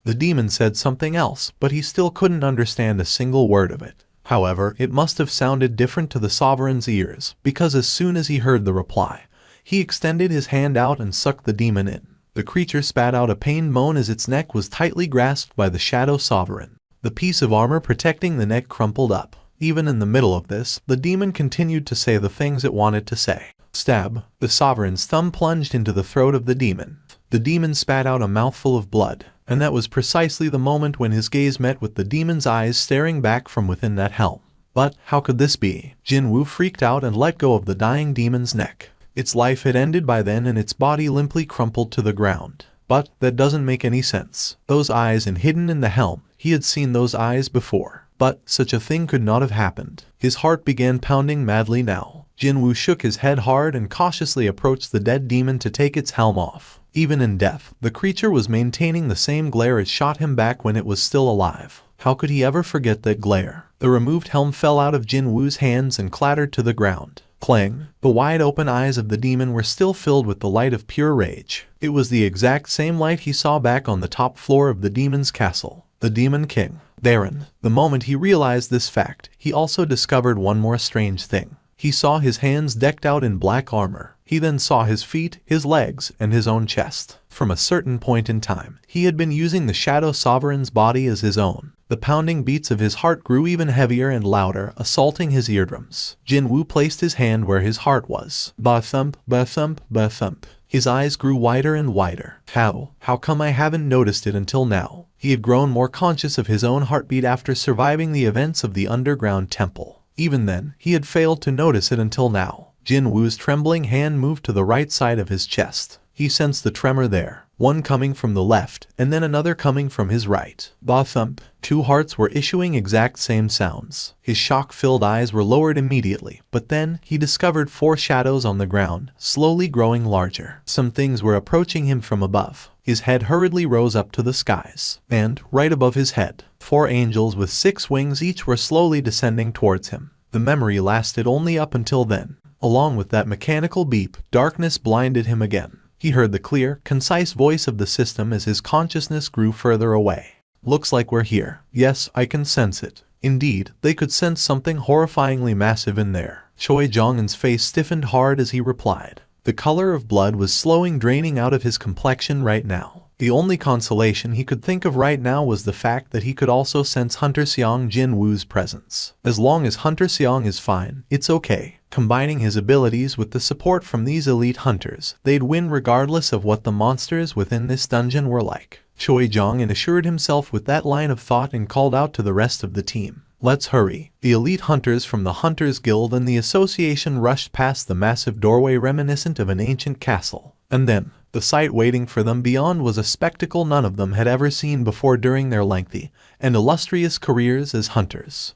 The demon said something else, but he still couldn't understand a single word of it. However, it must have sounded different to the sovereign's ears, because as soon as he heard the reply, he extended his hand out and sucked the demon in. The creature spat out a pained moan as its neck was tightly grasped by the shadow sovereign. The piece of armor protecting the neck crumpled up. Even in the middle of this, the demon continued to say the things it wanted to say. Stab. The sovereign's thumb plunged into the throat of the demon. The demon spat out a mouthful of blood, and that was precisely the moment when his gaze met with the demon's eyes staring back from within that helm. But how could this be? Jin Woo freaked out and let go of the dying demon's neck. Its life had ended by then and its body limply crumpled to the ground. But that doesn't make any sense. Those eyes and hidden in the helm, he had seen those eyes before. But such a thing could not have happened. His heart began pounding madly now. Jin Woo shook his head hard and cautiously approached the dead demon to take its helm off. Even in death, the creature was maintaining the same glare it shot him back when it was still alive. How could he ever forget that glare? The removed helm fell out of Jin Woo's hands and clattered to the ground. Clang! The wide-open eyes of the demon were still filled with the light of pure rage. It was the exact same light he saw back on the top floor of the demon's castle. The Demon King. Darren. The moment he realized this fact, he also discovered one more strange thing. He saw his hands decked out in black armor. He then saw his feet, his legs, and his own chest. From a certain point in time, he had been using the Shadow Sovereign's body as his own. The pounding beats of his heart grew even heavier and louder, assaulting his eardrums. Jin Woo placed his hand where his heart was. Ba-thump, ba-thump, ba-thump. His eyes grew wider and wider. How come I haven't noticed it until now? He had grown more conscious of his own heartbeat after surviving the events of the underground temple. Even then, he had failed to notice it until now. Jin Woo's trembling hand moved to the right side of his chest. He sensed the tremor there, one coming from the left, and then another coming from his right. Ba-thump. 2 hearts were issuing exact same sounds. His shock-filled eyes were lowered immediately, but then he discovered 4 shadows on the ground, slowly growing larger. Some things were approaching him from above. His head hurriedly rose up to the skies, and, right above his head, 4 angels with 6 wings each were slowly descending towards him. The memory lasted only up until then. Along with that mechanical beep, darkness blinded him again. He heard the clear, concise voice of the system as his consciousness grew further away. Looks like we're here. Yes, I can sense it. Indeed, they could sense something horrifyingly massive in there. Choi Jong-un's face stiffened hard as he replied. The color of blood was slowing draining out of his complexion right now. The only consolation he could think of right now was the fact that he could also sense Hunter Seong Jin Woo's presence. As long as Hunter Seong is fine, it's okay. Combining his abilities with the support from these elite hunters, they'd win regardless of what the monsters within this dungeon were like. Choi Jong-un assured himself with that line of thought and called out to the rest of the team. Let's hurry. The elite hunters from the Hunters Guild and the association rushed past the massive doorway reminiscent of an ancient castle. And then, the sight waiting for them beyond was a spectacle none of them had ever seen before during their lengthy and illustrious careers as hunters.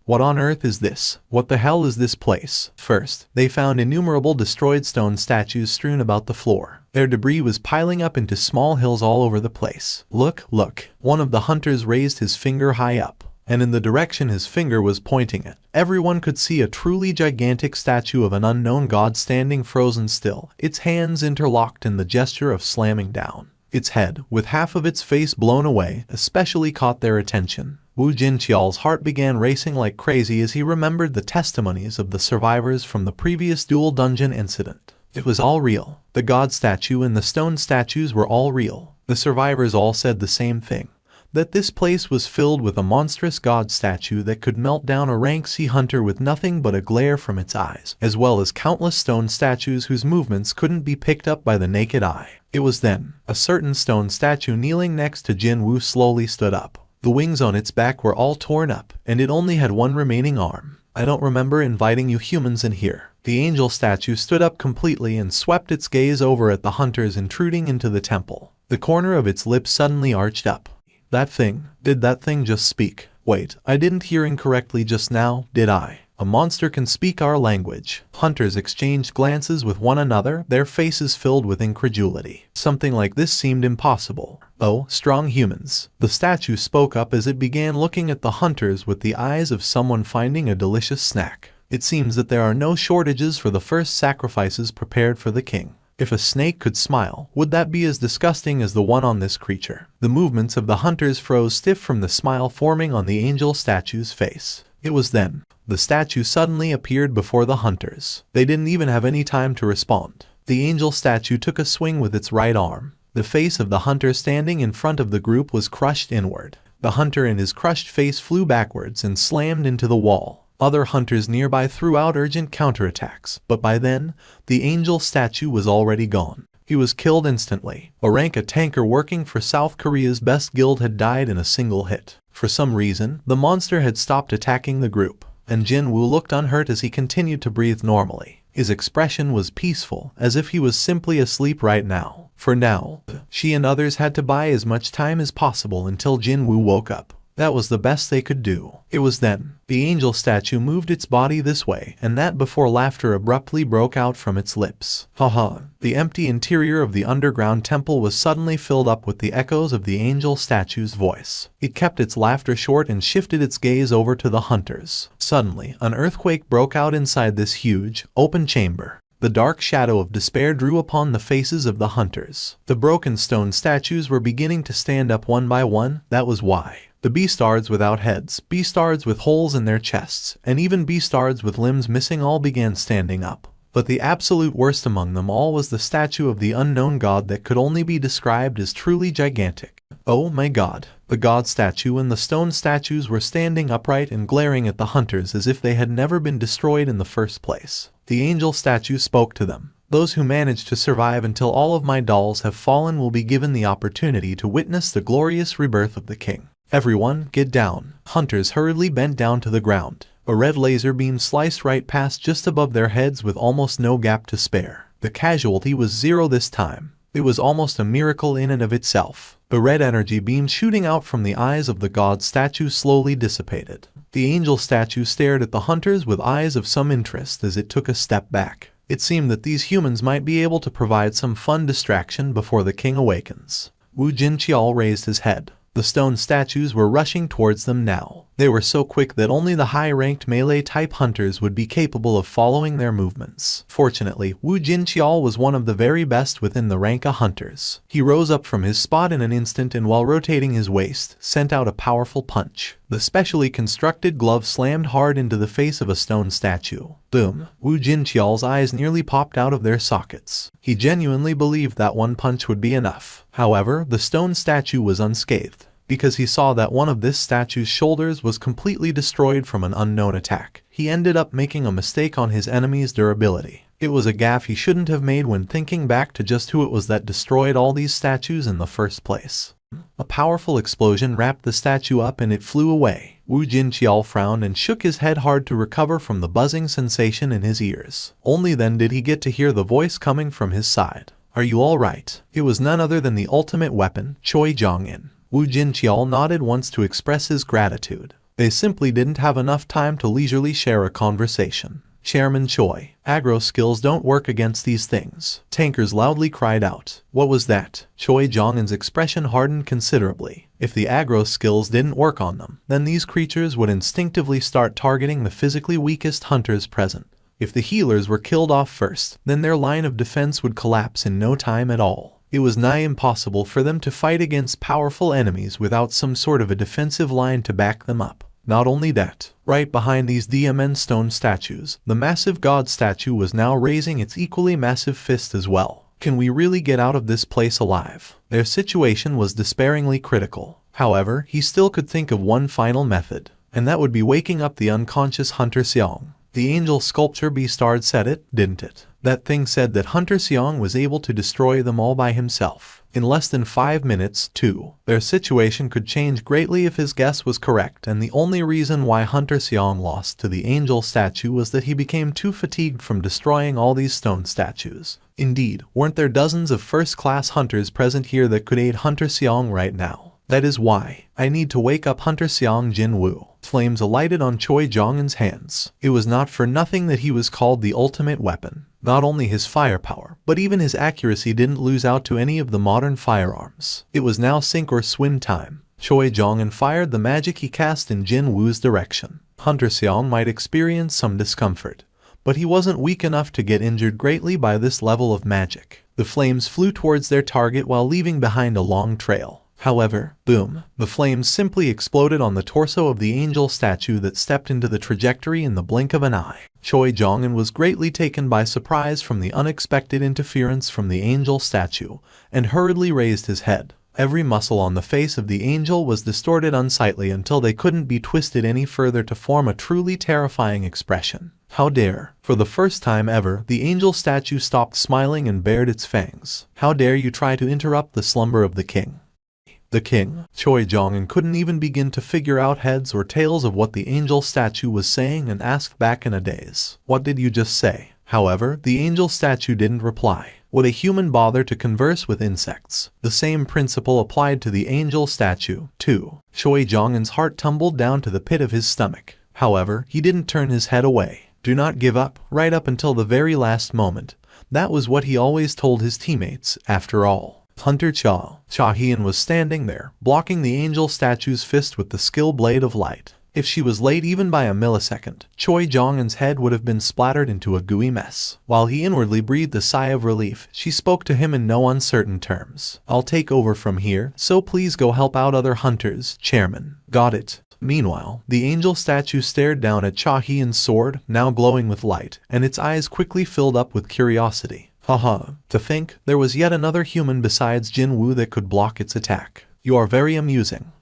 What on earth is this? What the hell is this place? First, they found innumerable destroyed stone statues strewn about the floor. Their debris was piling up into small hills all over the place. Look. One of the hunters raised his finger high up, and in the direction his finger was pointing at, everyone could see a truly gigantic statue of an unknown god standing frozen still, its hands interlocked in the gesture of slamming down. Its head, with half of its face blown away, especially caught their attention. Wu Jinqiao's heart began racing like crazy as he remembered the testimonies of the survivors from the previous dual dungeon incident. It was all real. The god statue and the stone statues were all real. The survivors all said the same thing. that this place was filled with a monstrous god statue that could melt down a rank sea hunter with nothing but a glare from its eyes, as well as countless stone statues whose movements couldn't be picked up by the naked eye. It was then a certain stone statue kneeling next to Jin Woo slowly stood up. The wings on its back were all torn up, and it only had one remaining arm. I don't remember inviting you humans in here. The angel statue stood up completely and swept its gaze over at the hunters intruding into the temple. The corner of its lips suddenly arched up. Did that thing just speak? Wait, I didn't hear incorrectly just now, did I? A monster can speak our language. Hunters exchanged glances with one another, their faces filled with incredulity. Something like this seemed impossible. Oh, strong humans. The statue spoke up as it began looking at the hunters with the eyes of someone finding a delicious snack. It seems that there are no shortages for the first sacrifices prepared for the king. If a snake could smile, would that be as disgusting as the one on this creature? The movements of the hunters froze stiff from the smile forming on the angel statue's face. It was then the statue suddenly appeared before the hunters. They didn't even have any time to respond. The angel statue took a swing with its right arm. The face of the hunter standing in front of the group was crushed inward. The hunter and his crushed face flew backwards and slammed into the wall. Other hunters nearby threw out urgent counterattacks, but by then, the angel statue was already gone. He was killed instantly. A tanker working for South Korea's best guild had died in a single hit. For some reason, the monster had stopped attacking the group, and Jin Woo looked unhurt as he continued to breathe normally. His expression was peaceful, as if he was simply asleep right now. For now, she and others had to buy as much time as possible until Jin Woo woke up. That was the best they could do. It was then the angel statue moved its body this way and that before laughter abruptly broke out from its lips. Haha. The empty interior of the underground temple was suddenly filled up with the echoes of the angel statue's voice. It kept its laughter short and shifted its gaze over to the hunters. Suddenly, an earthquake broke out inside this huge, open chamber. The dark shadow of despair drew upon the faces of the hunters. The broken stone statues were beginning to stand up one by one. That was why. The beastards without heads, beastards with holes in their chests, and even beastards with limbs missing all began standing up. But the absolute worst among them all was the statue of the unknown god that could only be described as truly gigantic. Oh my god. The god statue and the stone statues were standing upright and glaring at the hunters as if they had never been destroyed in the first place. The angel statue spoke to them. Those who manage to survive until all of my dolls have fallen will be given the opportunity to witness the glorious rebirth of the king. Everyone, get down. Hunters hurriedly bent down to the ground. A red laser beam sliced right past just above their heads with almost no gap to spare. The casualty was 0 this time. It was almost a miracle in and of itself. The red energy beam shooting out from the eyes of the god statue slowly dissipated. The angel statue stared at the hunters with eyes of some interest as it took a step back. It seemed that these humans might be able to provide some fun distraction before the king awakens. Wu Jinqiao raised his head. The stone statues were rushing towards them now. They were so quick that only the high-ranked melee-type hunters would be capable of following their movements. Fortunately, Wu Jinqiao was one of the very best within the rank of hunters. He rose up from his spot in an instant and while rotating his waist, sent out a powerful punch. The specially constructed glove slammed hard into the face of a stone statue. Boom! Wu Jinqiao's eyes nearly popped out of their sockets. He genuinely believed that one punch would be enough. However, the stone statue was unscathed, because he saw that one of this statue's shoulders was completely destroyed from an unknown attack. He ended up making a mistake on his enemy's durability. It was a gaffe he shouldn't have made when thinking back to just who it was that destroyed all these statues in the first place. A powerful explosion wrapped the statue up and it flew away. Wu Jinqiao frowned and shook his head hard to recover from the buzzing sensation in his ears. Only then did he get to hear the voice coming from his side. Are you all right? It was none other than the ultimate weapon, Choi Jong-in. Wu Jinqiao nodded once to express his gratitude. They simply didn't have enough time to leisurely share a conversation. Chairman Choi, aggro skills don't work against these things. Tankers loudly cried out. What was that? Choi Jong-in's expression hardened considerably. If the aggro skills didn't work on them, then these creatures would instinctively start targeting the physically weakest hunters present. If the healers were killed off first, then their line of defense would collapse in no time at all. It was nigh impossible for them to fight against powerful enemies without some sort of a defensive line to back them up. Not only that, right behind these diamond stone statues, the massive god statue was now raising its equally massive fist as well. Can we really get out of this place alive? Their situation was despairingly critical. However, he still could think of one final method, and that would be waking up the unconscious Hunter Seong. The angel sculpture Beastard said it, didn't it? That thing said that Hunter Seong was able to destroy them all by himself. In less than 5 minutes, too. Their situation could change greatly if his guess was correct, and the only reason why Hunter Seong lost to the angel statue was that he became too fatigued from destroying all these stone statues. Indeed, weren't there dozens of first-class hunters present here that could aid Hunter Seong right now? That is why I need to wake up Hunter Seong Jin Woo. Flames alighted on Choi Jong-un's hands. It was not for nothing that he was called the ultimate weapon. Not only his firepower, but even his accuracy didn't lose out to any of the modern firearms. It was now sink or swim time. Choi Jong-un fired the magic he cast in Jin Woo's direction. Hunter Seong might experience some discomfort, but he wasn't weak enough to get injured greatly by this level of magic. The flames flew towards their target while leaving behind a long trail. However, boom, the flames simply exploded on the torso of the angel statue that stepped into the trajectory in the blink of an eye. Choi Jong-un was greatly taken by surprise from the unexpected interference from the angel statue, and hurriedly raised his head. Every muscle on the face of the angel was distorted unsightly until they couldn't be twisted any further to form a truly terrifying expression. How dare! For the first time ever, the angel statue stopped smiling and bared its fangs. How dare you try to interrupt the slumber of the king? The king? Choi Jong-un couldn't even begin to figure out heads or tails of what the angel statue was saying and asked back in a daze. What did you just say? However, the angel statue didn't reply. Would a human bother to converse with insects? The same principle applied to the angel statue, too. Choi Jong-un's heart tumbled down to the pit of his stomach. However, he didn't turn his head away. Do not give up, right up until the very last moment. That was what he always told his teammates, after all. Hunter Cha-hyen was standing there, blocking the angel statue's fist with the skill blade of light. If she was late even by a millisecond, Choi Jong-un's head would have been splattered into a gooey mess. While he inwardly breathed a sigh of relief, she spoke to him in no uncertain terms. I'll take over from here, so please go help out other hunters, Chairman. Got it. Meanwhile, the angel statue stared down at Cha-hyen's sword, now glowing with light, and its eyes quickly filled up with curiosity. Haha, to think there was yet another human besides Jin Woo that could block its attack. You are very amusing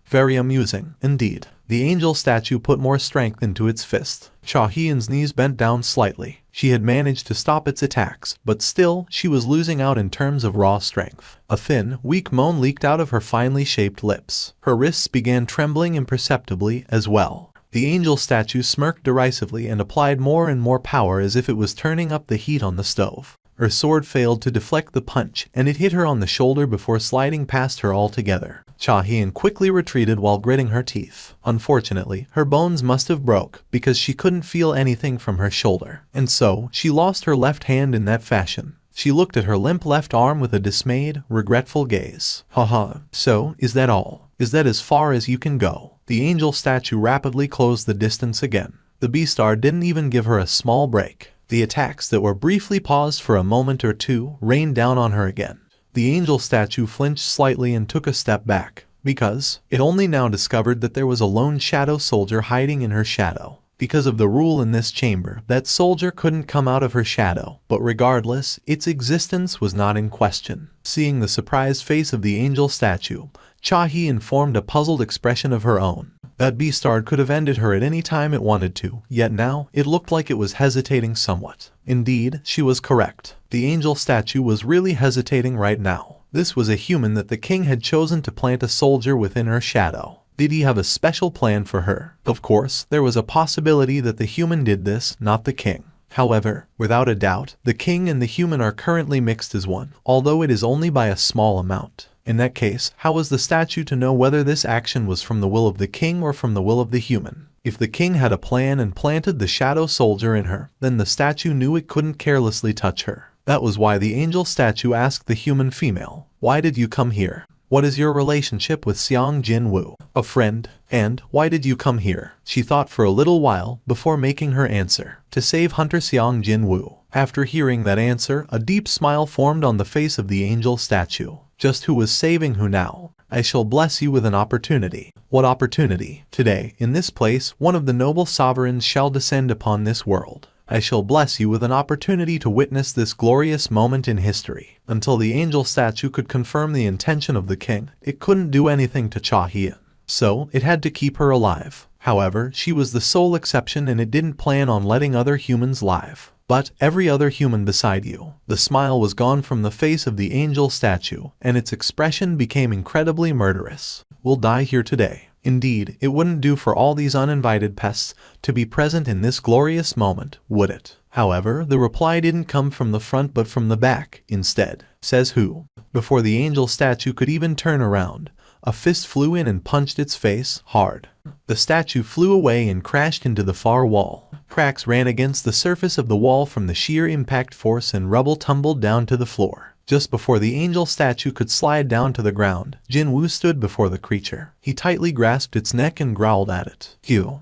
indeed. The angel statue put more strength into its fist. Cha-hyen's knees bent down slightly. She had managed to stop its attacks, but still, she was losing out in terms of raw strength. A thin, weak moan leaked out of her finely shaped lips. Her wrists began trembling imperceptibly as well. The angel statue smirked derisively and applied more and more power as if it was turning up the heat on the stove. Her sword failed to deflect the punch, and it hit her on the shoulder before sliding past her altogether. Cha-hyen quickly retreated while gritting her teeth. Unfortunately, her bones must have broke, because she couldn't feel anything from her shoulder. And so, she lost her left hand in that fashion. She looked at her limp left arm with a dismayed, regretful gaze. Haha, so, is that all? Is that as far as you can go? The angel statue rapidly closed the distance again. The Beastar didn't even give her a small break. The attacks that were briefly paused for a moment or two rained down on her again. The angel statue flinched slightly and took a step back, because it only now discovered that there was a lone shadow soldier hiding in her shadow. Because of the rule in this chamber, that soldier couldn't come out of her shadow, but regardless, its existence was not in question. Seeing the surprised face of the angel statue, Cha-hyen formed a puzzled expression of her own. That Beastard could have ended her at any time it wanted to, yet now, it looked like it was hesitating somewhat. Indeed, she was correct. The angel statue was really hesitating right now. This was a human that the king had chosen to plant a soldier within her shadow. Did he have a special plan for her? Of course, there was a possibility that the human did this, not the king. However, without a doubt, the king and the human are currently mixed as one, although it is only by a small amount. In that case, how was the statue to know whether this action was from the will of the king or from the will of the human? If the king had a plan and planted the shadow soldier in her, then the statue knew it couldn't carelessly touch her. That was why the angel statue asked the human female, "Why did you come here? What is your relationship with Seong Jin Woo? A friend? And why did you come here?" She thought for a little while before making her answer. To save Hunter Seong Jin Woo. After hearing that answer, a deep smile formed on the face of the angel statue. Just who was saving who now? I shall bless you with an opportunity. What opportunity? Today, in this place, one of the noble sovereigns shall descend upon this world. I shall bless you with an opportunity to witness this glorious moment in history. Until the angel statue could confirm the intention of the king, it couldn't do anything to Cha Hyun. So, it had to keep her alive. However, she was the sole exception and it didn't plan on letting other humans live. But every other human beside you. The smile was gone from the face of the angel statue, and its expression became incredibly murderous. We'll die here today. Indeed, it wouldn't do for all these uninvited pests to be present in this glorious moment, would it? However, the reply didn't come from the front but from the back, instead. Says who? Before the angel statue could even turn around, a fist flew in and punched its face hard. The statue flew away and crashed into the far wall. Cracks ran against the surface of the wall from the sheer impact force and rubble tumbled down to the floor. Just before the angel statue could slide down to the ground, Jin Woo stood before the creature. He tightly grasped its neck and growled at it.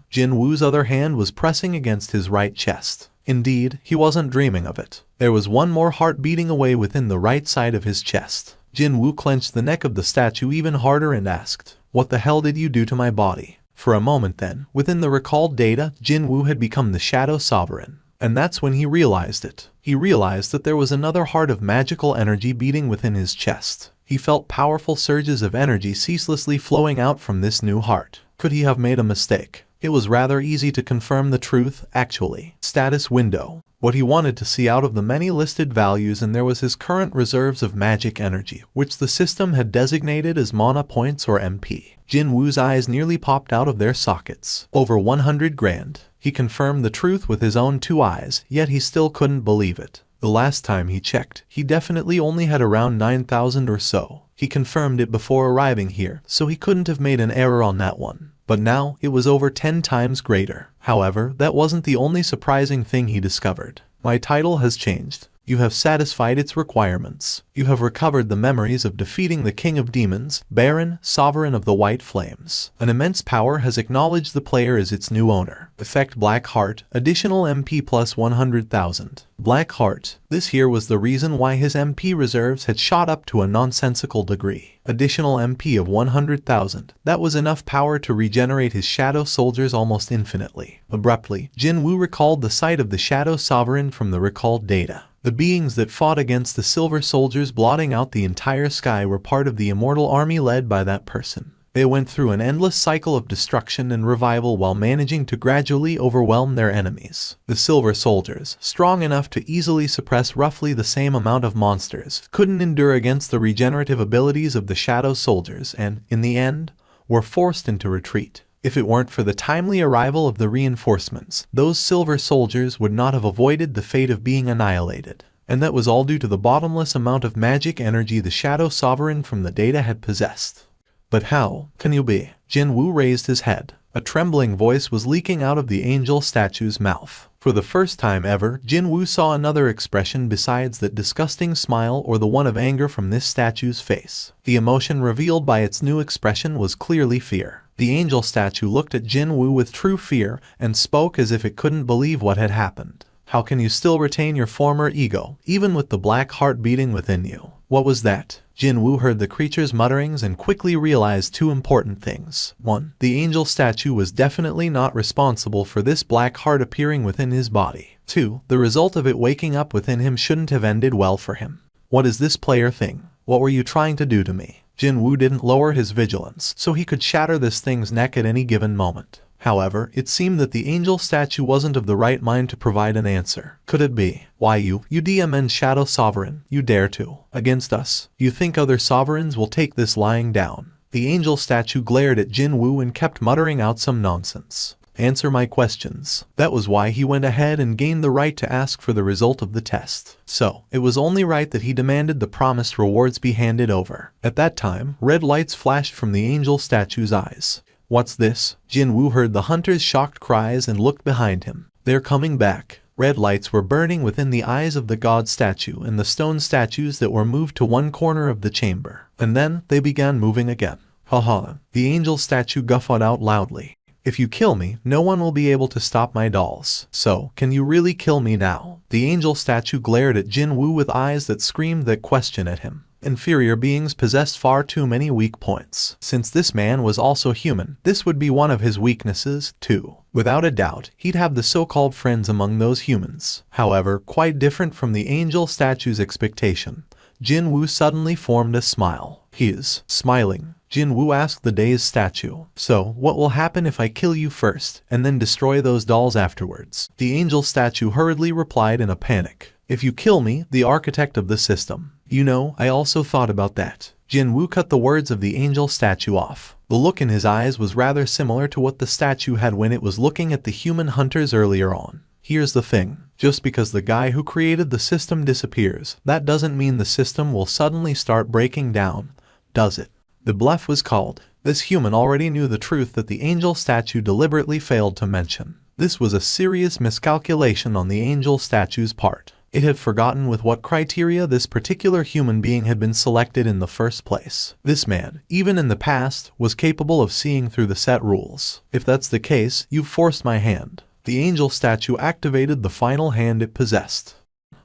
Jin Woo's other hand was pressing against his right chest. Indeed, he wasn't dreaming of it. There was one more heart beating away within the right side of his chest. Jin Woo clenched the neck of the statue even harder and asked, "What the hell did you do to my body?" For a moment then, within the recalled data, Jin Woo had become the Shadow Sovereign. And that's when he realized it. He realized that there was another heart of magical energy beating within his chest. He felt powerful surges of energy ceaselessly flowing out from this new heart. Could he have made a mistake? It was rather easy to confirm the truth, actually. Status window. What he wanted to see out of the many listed values, and there was his current reserves of magic energy, which the system had designated as mana points or MP. Jin Woo's eyes nearly popped out of their sockets. Over 100 grand. He confirmed the truth with his own two eyes, yet he still couldn't believe it. The last time he checked, he definitely only had around 9,000 or so. He confirmed it before arriving here, so he couldn't have made an error on that one. But now, it was over 10 times greater. However, that wasn't the only surprising thing he discovered. My title has changed. You have satisfied its requirements. You have recovered the memories of defeating the King of Demons, Baron, Sovereign of the White Flames. An immense power has acknowledged the player as its new owner. Effect Black Heart, additional MP plus 100,000. Black Heart. This here was the reason why his MP reserves had shot up to a nonsensical degree. Additional MP of 100,000. That was enough power to regenerate his shadow soldiers almost infinitely. Abruptly, Jin Woo recalled the sight of the Shadow Sovereign from the recalled data. The beings that fought against the Silver Soldiers blotting out the entire sky were part of the immortal army led by that person. They went through an endless cycle of destruction and revival while managing to gradually overwhelm their enemies. The Silver Soldiers, strong enough to easily suppress roughly the same amount of monsters, couldn't endure against the regenerative abilities of the Shadow Soldiers and, in the end, were forced into retreat. If it weren't for the timely arrival of the reinforcements, those Silver Soldiers would not have avoided the fate of being annihilated. And that was all due to the bottomless amount of magic energy the Shadow Sovereign from the data had possessed. But how can you be? Jin Woo raised his head. A trembling voice was leaking out of the angel statue's mouth. For the first time ever, Jin Woo saw another expression besides that disgusting smile or the one of anger from this statue's face. The emotion revealed by its new expression was clearly fear. The angel statue looked at Jin Woo with true fear and spoke as if it couldn't believe what had happened. How can you still retain your former ego, even with the black heart beating within you? What was that? Jin Woo heard the creature's mutterings and quickly realized two important things. 1. The angel statue was definitely not responsible for this black heart appearing within his body. 2. The result of it waking up within him shouldn't have ended well for him. What is this player thing? What were you trying to do to me? Jin Woo didn't lower his vigilance, so he could shatter this thing's neck at any given moment. However, it seemed that the angel statue wasn't of the right mind to provide an answer. Could it be? Why you DMN Shadow Sovereign, you dare to? Against us? You think other sovereigns will take this lying down? The angel statue glared at Jin Woo and kept muttering out some nonsense. Answer my questions. That was why he went ahead and gained the right to ask for the result of the test. So, it was only right that he demanded the promised rewards be handed over. At that time, red lights flashed from the angel statue's eyes. What's this? Jin Woo heard the hunter's shocked cries and looked behind him. They're coming back. Red lights were burning within the eyes of the god statue and the stone statues that were moved to one corner of the chamber. And then, they began moving again. Haha. The angel statue guffawed out loudly. If you kill me, no one will be able to stop my dolls. So, can you really kill me now? The angel statue glared at Jin Woo with eyes that screamed that question at him. Inferior beings possessed far too many weak points. Since this man was also human, this would be one of his weaknesses, too. Without a doubt, he'd have the so-called friends among those humans. However, quite different from the angel statue's expectation, Jin Woo suddenly formed a smile. He is smiling. Jin Woo asked the dazed statue, "So, what will happen if I kill you first, and then destroy those dolls afterwards?" The angel statue hurriedly replied in a panic, "If you kill me, the architect of the system. You know, I also thought about that." Jin Woo cut the words of the angel statue off. The look in his eyes was rather similar to what the statue had when it was looking at the human hunters earlier on. Here's the thing. Just because the guy who created the system disappears, that doesn't mean the system will suddenly start breaking down, does it? The bluff was called. This human already knew the truth that the angel statue deliberately failed to mention. This was a serious miscalculation on the angel statue's part. It had forgotten with what criteria this particular human being had been selected in the first place. This man, even in the past, was capable of seeing through the set rules. If that's the case, you've forced my hand. The angel statue activated the final hand it possessed.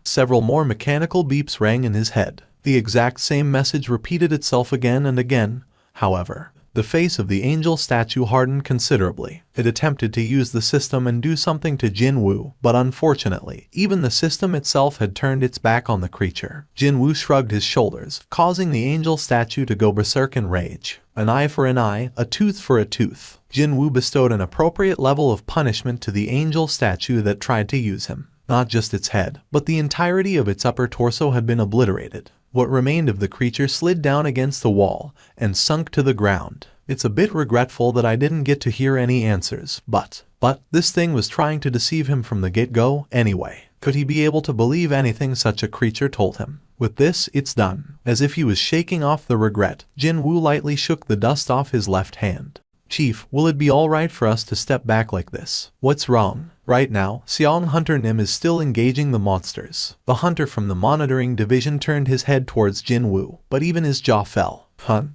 Several more mechanical beeps rang in his head. The exact same message repeated itself again and again. However, the face of the angel statue hardened considerably. It attempted to use the system and do something to Jin Woo, but unfortunately, even the system itself had turned its back on the creature. Jin Woo shrugged his shoulders, causing the angel statue to go berserk in rage. An eye for an eye, a tooth for a tooth. Jin Woo bestowed an appropriate level of punishment to the angel statue that tried to use him. Not just its head, but the entirety of its upper torso had been obliterated. What remained of the creature slid down against the wall and sunk to the ground. It's a bit regretful that I didn't get to hear any answers, but this thing was trying to deceive him from the get-go anyway. Could he be able to believe anything such a creature told him? With this, it's done. As if he was shaking off the regret, Jin Woo lightly shook the dust off his left hand. "Chief, will it be alright for us to step back like this?" "What's wrong?" Right now, Seong Hunter Nim is still engaging the monsters. The hunter from the monitoring division turned his head towards Jin Woo, but even his jaw fell.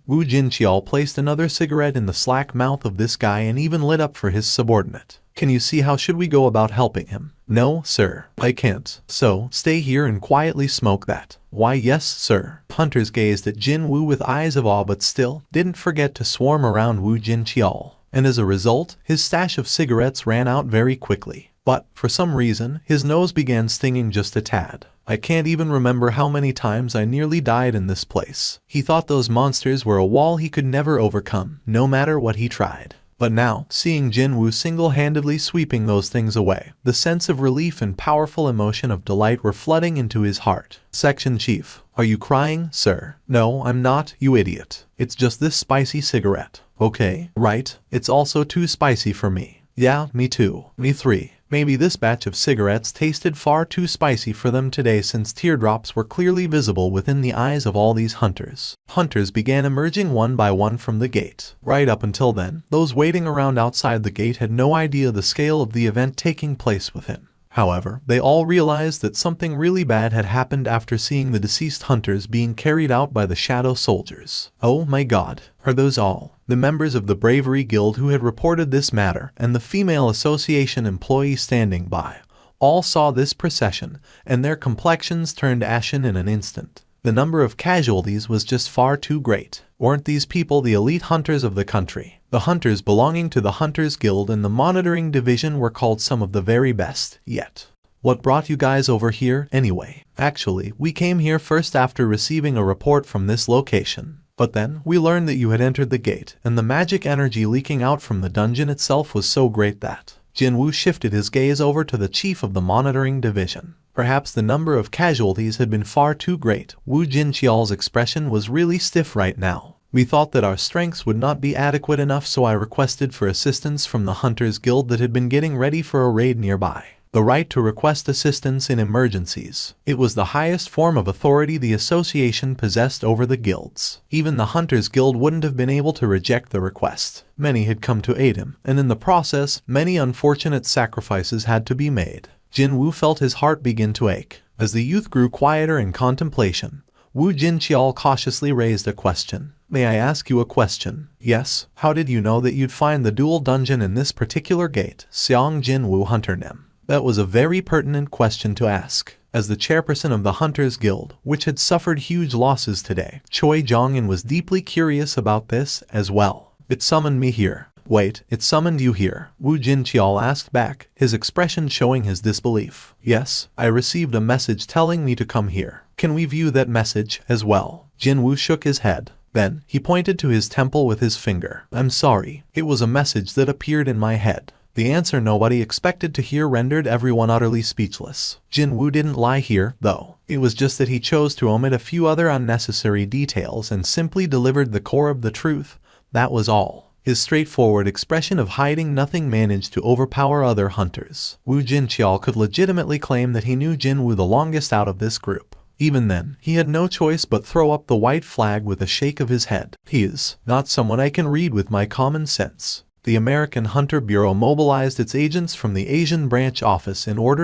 Wu Jinqiao placed another cigarette in the slack mouth of this guy and even lit up for his subordinate. "Can you see how should we go about helping him?" "No, sir, I can't. So, stay here and quietly smoke that." "Why, yes, sir." Hunters gazed at Jin Woo with eyes of awe but still didn't forget to swarm around Wu Jinqiao. And as a result, his stash of cigarettes ran out very quickly. But, for some reason, his nose began stinging just a tad. "I can't even remember how many times I nearly died in this place." He thought those monsters were a wall he could never overcome, no matter what he tried. But now, seeing Jin Woo single-handedly sweeping those things away, the sense of relief and powerful emotion of delight were flooding into his heart. "Section Chief, are you crying, sir?" "No, I'm not, you idiot. It's just this spicy cigarette." "Okay, right. It's also too spicy for me." "Yeah, me too. Me three." Maybe this batch of cigarettes tasted far too spicy for them today since teardrops were clearly visible within the eyes of all these hunters. Hunters began emerging one by one from the gate. Right up until then, those waiting around outside the gate had no idea the scale of the event taking place within. However, they all realized that something really bad had happened after seeing the deceased hunters being carried out by the shadow soldiers. Oh my god, are those all the members of the Bravery Guild who had reported this matter and the female association employee standing by? All saw this procession, and their complexions turned ashen in an instant. The number of casualties was just far too great. Weren't these people the elite hunters of the country? The hunters belonging to the Hunters Guild and the monitoring division were called some of the very best yet. "What brought you guys over here, anyway?" "Actually, we came here first after receiving a report from this location. But then, we learned that you had entered the gate, and the magic energy leaking out from the dungeon itself was so great that..." Jin Woo shifted his gaze over to the chief of the monitoring division. Perhaps the number of casualties had been far too great. Wu Jinqiao's expression was really stiff right now. "We thought that our strengths would not be adequate enough, so I requested for assistance from the Hunters Guild that had been getting ready for a raid nearby. The right to request assistance in emergencies. It was the highest form of authority the association possessed over the guilds. Even the Hunters Guild wouldn't have been able to reject the request. Many had come to aid him, and in the process, many unfortunate sacrifices had to be made." Jin Woo felt his heart begin to ache. As the youth grew quieter in contemplation, Wu Jinqiao cautiously raised a question. "May I ask you a question?" "Yes." "How did you know that you'd find the dual dungeon in this particular gate?" Seong Jin Woo Hunter Nim. That was a very pertinent question to ask. As the chairperson of the Hunters Guild, which had suffered huge losses today, Choi Jong-in was deeply curious about this as well. "It summoned me here." Wait, it summoned you here? Woo Jincheol asked back, his expression showing his disbelief. Yes, I received a message telling me to come here. Can we view that message as well? Jinwoo shook his head. Then, he pointed to his temple with his finger. I'm sorry, it was a message that appeared in my head. The answer nobody expected to hear rendered everyone utterly speechless. Jinwoo didn't lie here, though. It was just that he chose to omit a few other unnecessary details and simply delivered the core of the truth. That was all. His straightforward expression of hiding nothing managed to overpower other hunters. Woo Jincheol could legitimately claim that he knew Jinwoo the longest out of this group. Even then, he had no choice but throw up the white flag with a shake of his head. He is not someone I can read with my common sense. The American Hunter Bureau mobilized its agents from the Asian branch office in order